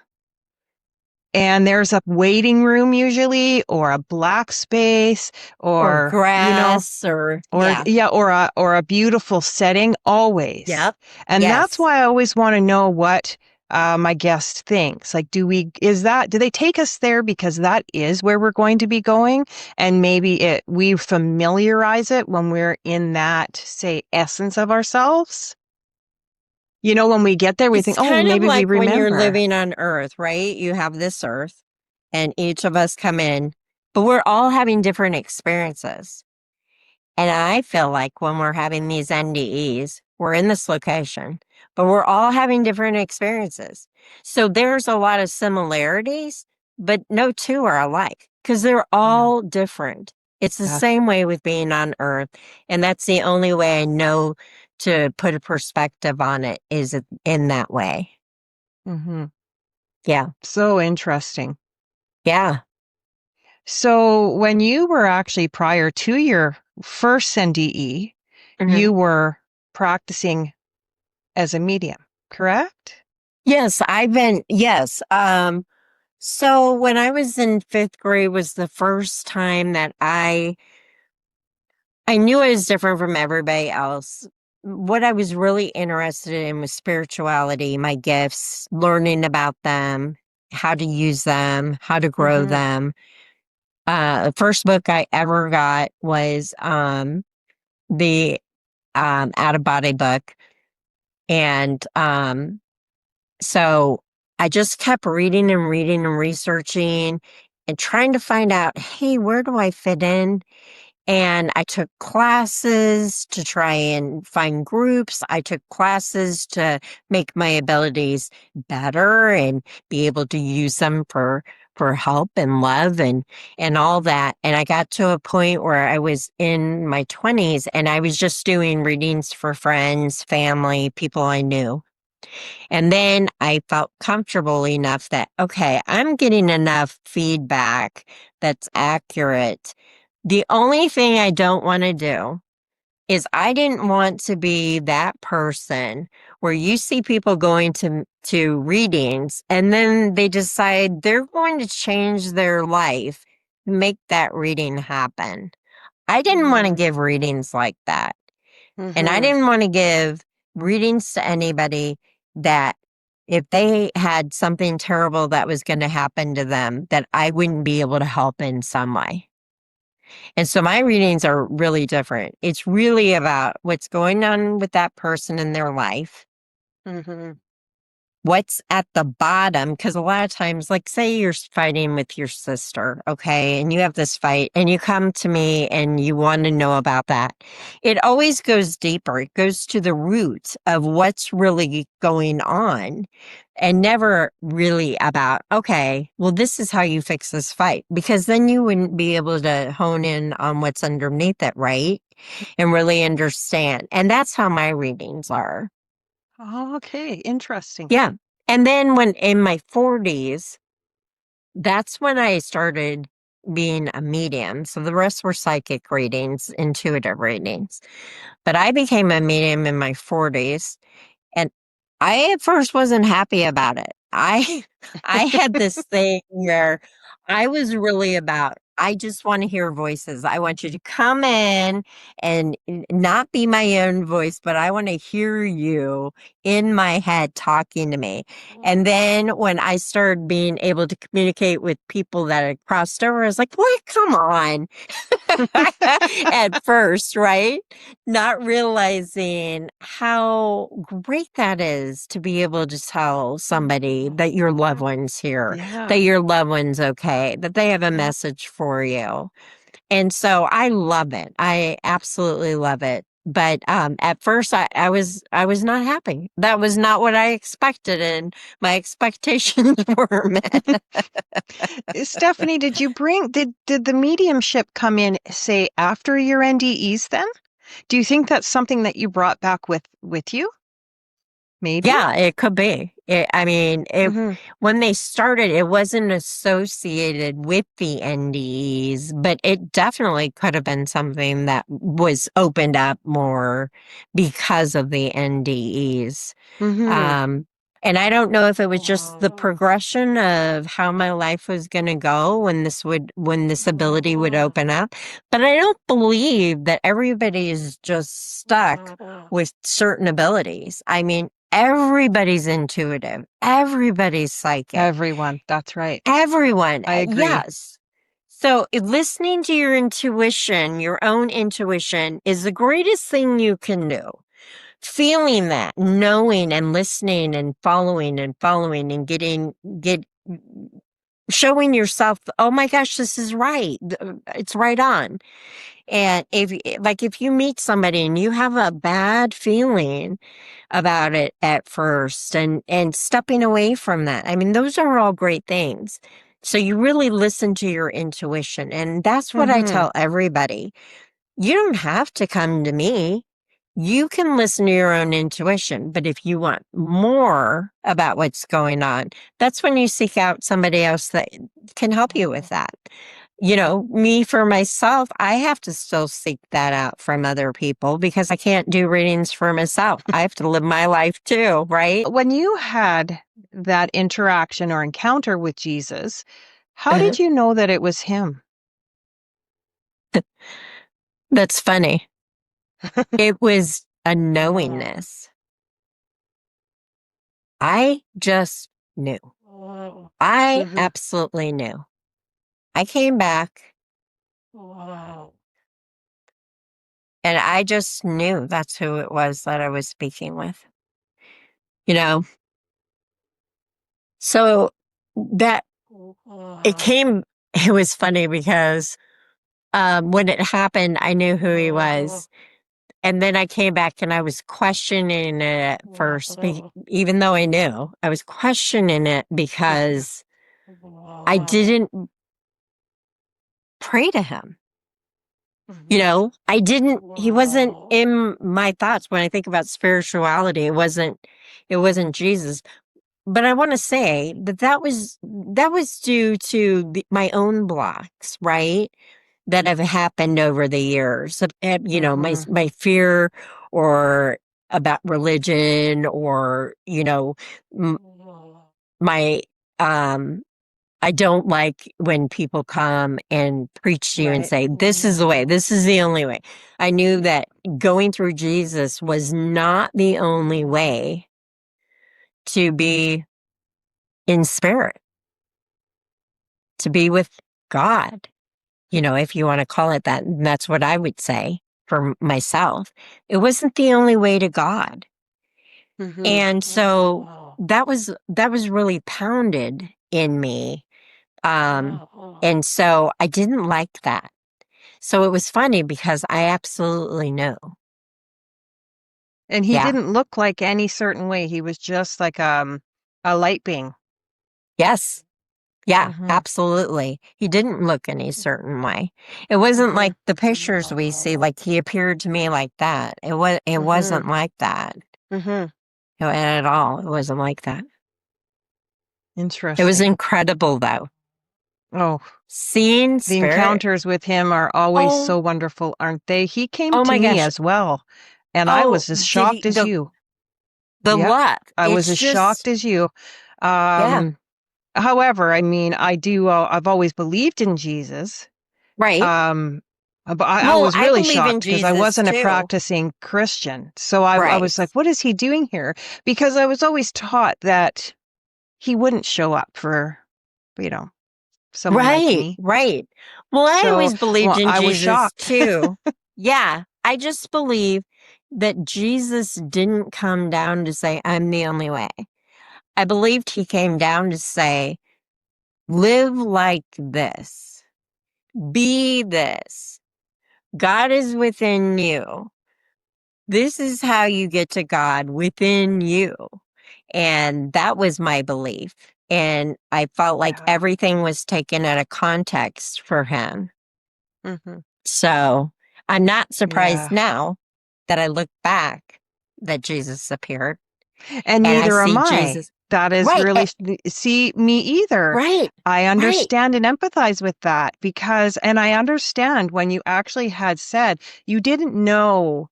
And there's a waiting room usually, or a black space, Or or, grass or yeah. or a beautiful setting always. Yep. And that's Yes. why I always want to know what my guest thinks. Like, do they take us there because that is where we're going to be going? And maybe we familiarize it when we're in that, say, essence of ourselves. When we get there, we think, It's oh, kind of maybe we like when you're remember. living on Earth, right? You have this Earth and each of us come in, but we're all having different experiences. And I feel like when we're having these NDEs, we're in this location, but we're all having different experiences. So there's a lot of similarities, but no two are alike because they're Yeah, all different. It's the that's same way with being on Earth. And that's the only way I know to put a perspective on it is in that way. mhm. Yeah. So interesting. Yeah. So when you were actually prior to your first NDE, Mhm. you were practicing as a medium, correct? Yes, yes. So when I was in fifth grade was the first time that I knew I was different from everybody else. What I was really interested in was spirituality, my gifts, learning about them, how to use them, how to grow Mhm. them. The first book I ever got was the Out of Body book. And so I just kept reading and reading and researching and trying to find out, hey, where do I fit in? And I took classes to try and find groups. I took classes to make my abilities better and be able to use them for help and love and all that. And I got to a point where I was in my 20s and I was just doing readings for friends, family, people I knew. And then I felt comfortable enough that, okay, I'm getting enough feedback that's accurate. The only thing I don't want to do is I didn't want to be that person where you see people going to readings and then they decide they're going to change their life, make that reading happen. I didn't want to Mm. give readings like that. And I Mhm. didn't want to give readings to anybody that if they had something terrible that was going to happen to them, that I wouldn't be able to help in some way. And so my readings are really different. It's really about what's going on with that person in their life, Mhm. what's at the bottom. Because a lot of times, like, say you're fighting with your sister, okay, and you have this fight, and you come to me and you want to know about that. It always goes deeper, it goes to the root of what's really going on. And never really about, okay, well, this is how you fix this fight, because then you wouldn't be able to hone in on what's underneath it, right? And really understand. And that's how my readings are. Oh, okay, interesting. Yeah. And then when in my 40s, that's when I started being a medium. So the rest were psychic readings, intuitive readings. But I became a medium in my 40s. And I at first wasn't happy about it. I I had this thing where I was really about I just want to hear voices. I want you to come in and not be my own voice, but I want to hear you in my head talking to me. And then when I started being able to communicate with people that had crossed over, I was like, boy, come on. At first, right? Not realizing how great that is to be able to tell somebody that your loved one's here, Yeah. that your loved one's okay, that they have a message for you. And so I love it. I absolutely love it. But at first I was not happy. That was not what I expected, and my expectations were met. Stephanie, did the mediumship come in, say, after your NDEs then? Do you think that's something that you brought back with you? Maybe? Yeah, it could be. Hmm. When they started, it wasn't associated with the NDEs, but it definitely could have been something that was opened up more because of the NDEs. Hmm. Um, and I don't know if it was just the progression of how my life was going to go when this ability would open up. But I don't believe that everybody is just stuck with certain abilities. I mean, everybody's intuitive, everybody's psychic, Everyone. That's right. everyone. I agree. Yes. So listening to your intuition, your own intuition, is the greatest thing you can do. Feeling that, knowing and listening and following and showing yourself, oh my gosh, this is right. It's right on. And if you meet somebody and you have a bad feeling about it at first, and stepping away from that, I mean, those are all great things. So you really listen to your intuition. And that's what I Hmm. tell everybody. You don't have to come to me. You can listen to your own intuition, but if you want more about what's going on, that's when you seek out somebody else that can help you with that. Me for myself, I have to still seek that out from other people because I can't do readings for myself. I have to live my life too, right? When you had that interaction or encounter with Jesus, how Uh, did you know that it was him? that's funny. It was a knowingness. I just knew. I Hmm. absolutely knew. I came back and I just knew that's who it was that I was speaking with. You know, so that it was funny because when it happened, I knew who he was. And then I came back and I was questioning it at first, even though I knew. I was questioning it because I didn't pray to him. He wasn't in my thoughts when I think about spirituality. It wasn't Jesus. But I want to say that was due to my own blocks, right? That have happened over the years. My Hmm. my fear or about religion, or m- my um I don't like when people come and preach to you and Right. say, this is the way, this is the only way. I knew that going through Jesus was not the only way to be in spirit, to be with God, if you want to call it that. And that's what I would say for myself. It wasn't the only way to God. Hmm. And so that was really pounded in me. And so I didn't like that. So it was funny because I absolutely knew. And he Yeah. didn't look like any certain way. He was just like a light being. Yes. Yeah, Hmm. absolutely. He didn't look any certain way. It wasn't Hmm. like the pictures we see, like he appeared to me like that. It Hmm. wasn't like that. Hmm. At all. It wasn't like that. It was Interesting. incredible though. Oh, Seeing the spirit. encounters with him are always Oh, so wonderful, aren't they? He came oh to my me gosh. as well, and I Oh, was as did he shocked as you. the Yep, luck. I was It's as just shocked as you. yeah. Um, However, I mean, I've always believed in Jesus. Right. But I Well, was I really believe in shocked because I Jesus wasn't a too. practicing Christian. So I Right. was like, what is he doing here? Because I was always taught that he wouldn't show up for, you know, someone like Right. me. Right. Well, I So, always believed well, in I was Jesus shocked. too. Yeah. I just believe that Jesus didn't come down to say, I'm the only way. I believed he came down to say, live like this, be this. God is within you. This is how you get to God within you. And that was my belief. And I felt like Yeah. everything was taken out of context for him. Hmm. So I'm not surprised Yeah. now that I look back that Jesus appeared And and I neither am see I. Jesus. That is Right. really, see, me either. Right. I Right. understand and empathize with that because, and I understand when you actually had said you didn't know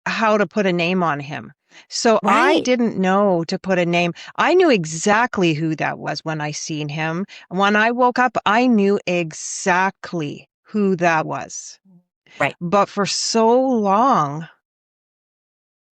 how to put a name on him. So I Right. didn't know to put a name. I knew exactly who that was when I seen him. When I woke up, I knew exactly who that was. Right. But for so long,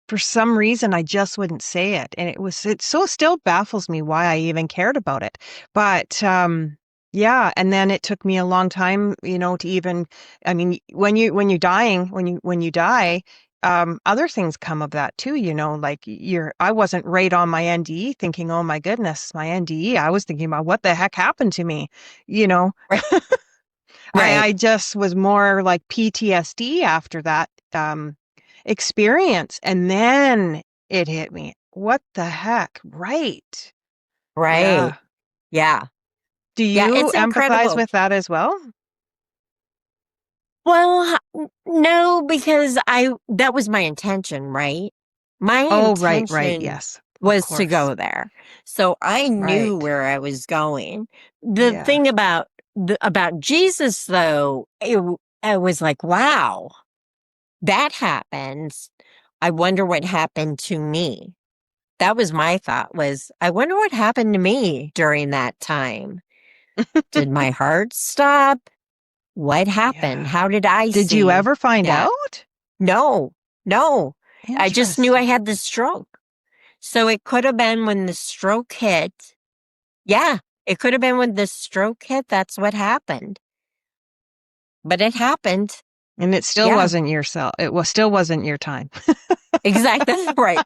for some reason, I just wouldn't say it. And it so still baffles me why I even cared about it. But, yeah. And then it took me a long time, to even, I mean, when you die, other things come of that too, like I wasn't right on my NDE thinking, oh my goodness, my NDE. I was thinking about what the heck happened to me, you know? Right. I, Right. I just was more like PTSD after that experience. And then it hit me. What the heck? Right. Right. Yeah. Yeah. Do Yeah. you It's empathize incredible. with that as well? Well, no, because that was my intention, right? My Oh, right, right. intention Yes, of was to course. go there. So I knew Right. where I was going. The Yeah. thing about Jesus though, I was like, wow, that happens. I wonder what happened to me. That was my thought was, I wonder what happened to me during that time. Did my heart stop? What happened? Yeah. How did I Did you see ever find that? out? No, no. I just knew I Interesting. had the stroke. So it could have been when the stroke hit. Yeah, it could have been when the stroke hit. That's what happened. But it happened. And it still Yeah, wasn't yourself. Still wasn't your time. exactly. Right.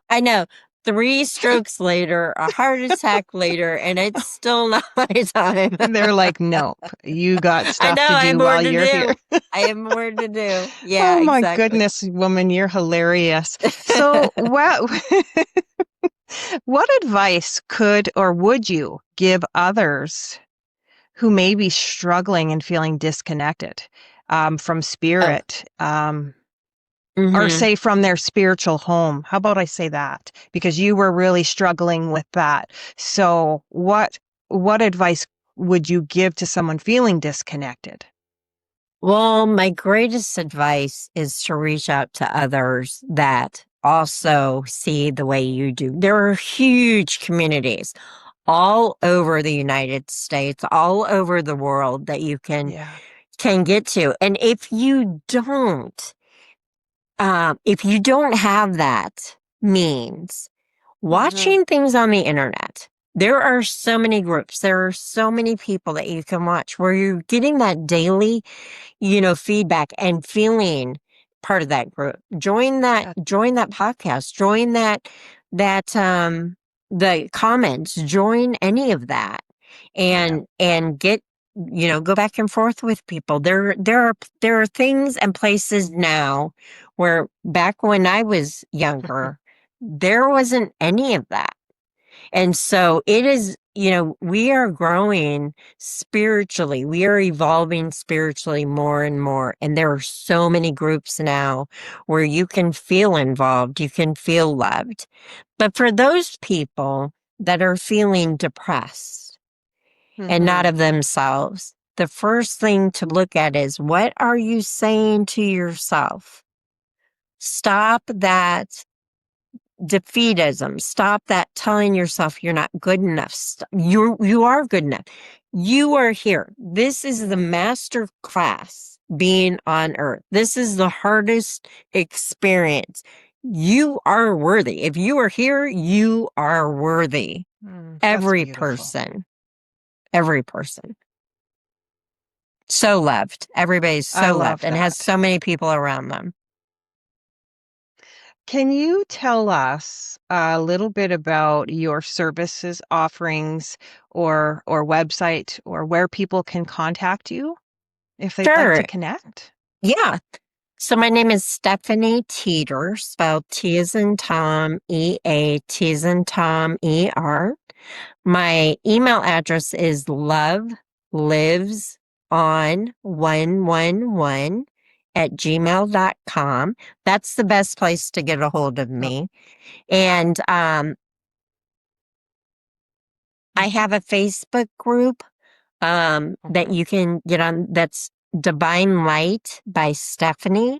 I know. 3 strokes later, a heart attack later, and it's still not my time. They're like, nope, you got I stuff know. to I have do more while to you're here. do. I have more to do. Yeah, Oh my exactly. goodness, woman, you're hilarious. So, what advice could or would you give others who may be struggling and feeling disconnected from Oh. spirit, or Mhm. say from their spiritual home? How about I say that? Because you were really struggling with that. So, what advice would you give to someone feeling disconnected? Well, my greatest advice is to reach out to others that also see the way you do. There are huge communities all over the United States, all over the world that you Yeah. can get to. And if you don't have that means Hmm. watching things on the internet. There are so many groups. There are so many people that you can watch where you're getting that daily feedback and feeling part of that group. Join that podcast, join the comments, join any of that Yeah. and get, go back and forth with people. There are things and places now where back when I was younger, there wasn't any of that. And so it is, we are growing spiritually. We are evolving spiritually more and more. And there are so many groups now where you can feel involved, you can feel loved. But for those people that are feeling depressed and not Hmm. of themselves, the first thing to look at is what are you saying to yourself? Stop that defeatism. Stop that telling yourself you're not good enough. You are good enough. You are here. This is the master class being on earth. This is the hardest experience. You are worthy. If you are here, you are worthy. That's Every beautiful. person. Every person. So loved. Everybody's I so love loved and has that. so many people around them. Can you tell us a little bit about your services, offerings, or website, or where people can contact you if they'd like to Sure. connect? Yeah. So my name is Stephanie Teater, spelled T as in Tom, E-A, T as in Tom, E-R. My email address is loveliveson111@gmail.com. That's the best place to get a hold of Oh, me. And I have a Facebook group that okay. you can get on. That's Divine Light by Stephanie,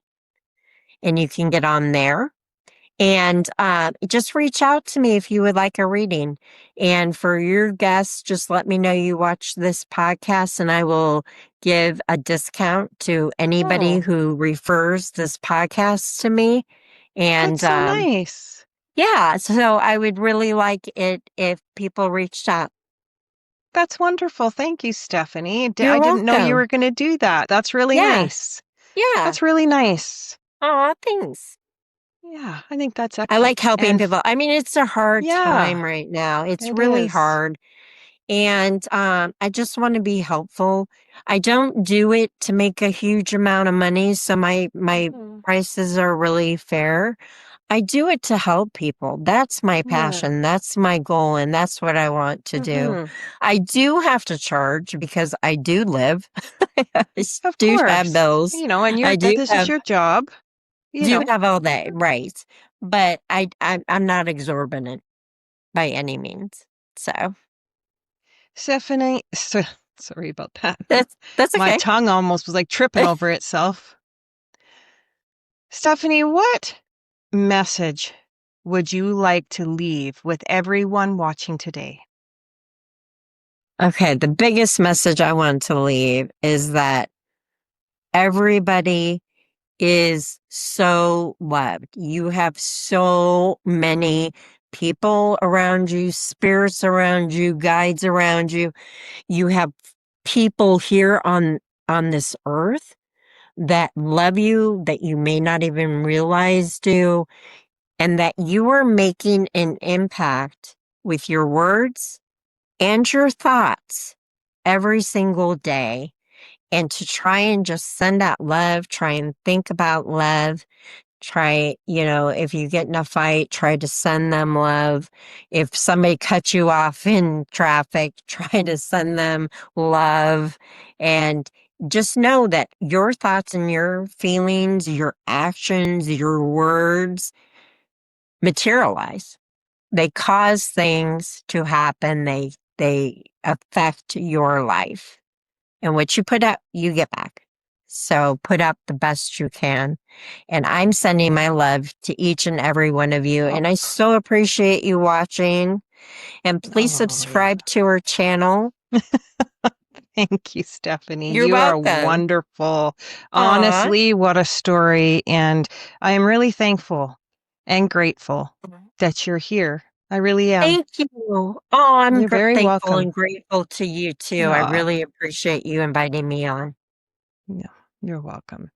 and you can get on there. And just reach out to me if you would like a reading. And for your guests, just let me know you watch this podcast, and I will give a discount to anybody Oh, who refers this podcast to me. And that's so nice. yeah, so I would really like it if people reached out. That's wonderful. Thank you, Stephanie. You're I didn't know you welcome. were going to do that. That's really Yeah, nice. yeah. That's really nice. Aw, thanks. Yeah, I think that's I excellent. like helping And people. I mean, it's a hard yeah, time right now. It's it really is. hard. And I just want to be helpful. I don't do it to make a huge amount of money, so my Mhm. prices are really fair. I do it to help people. That's my Yeah. passion. That's my goal, and that's what I want to do. Hmm. I do have to charge because I do live. I Of do have course. bills. And I this is your job, you do know. have all day, Mhm. right? But I'm not exorbitant by any means. So Stephanie, sorry about that. that's My okay. tongue almost was like tripping over itself. Stephanie, what message would you like to leave with everyone watching today? Okay, the biggest message I want to leave is that everybody is so loved. You have so many people around you, spirits around you, guides around you. You have people here on this earth that love you, that you may not even realize do, and that you are making an impact with your words and your thoughts every single day, and to try and just send out love, try and think about love. Try, if you get in a fight, try to send them love. If somebody cuts you off in traffic, try to send them love. And just know that your thoughts and your feelings, your actions, your words materialize. They cause things to happen. They affect your life. And what you put out, you get back. So put out the best you can. And I'm sending my love to each and every one of you. Oh, And I so appreciate you watching. And please oh yeah. subscribe to our channel. Thank you, Stephanie. You're You are welcome. wonderful. Aw. Honestly, what a story. And I am really thankful and grateful that you're here. I really am. Thank you. Oh, I'm You're very thankful welcome. and grateful to you too. I Ah, really appreciate you inviting me on. no, you're welcome.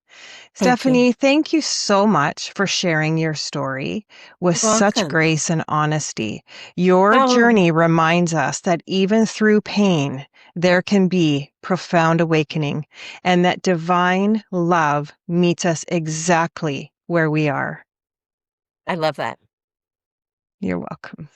Thank you. Stephanie, thank you so much for sharing your story with You're such welcome. grace and honesty. Your Oh, journey reminds us that even through pain, there can be profound awakening, and that divine love meets us exactly where we are. I love that. You're welcome.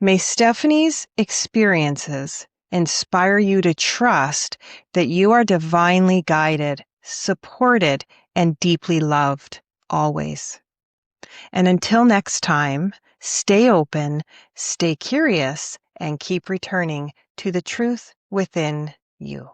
May Stephanie's experiences inspire you to trust that you are divinely guided, supported, and deeply loved always. And until next time, stay open, stay curious, and keep returning to the truth within you.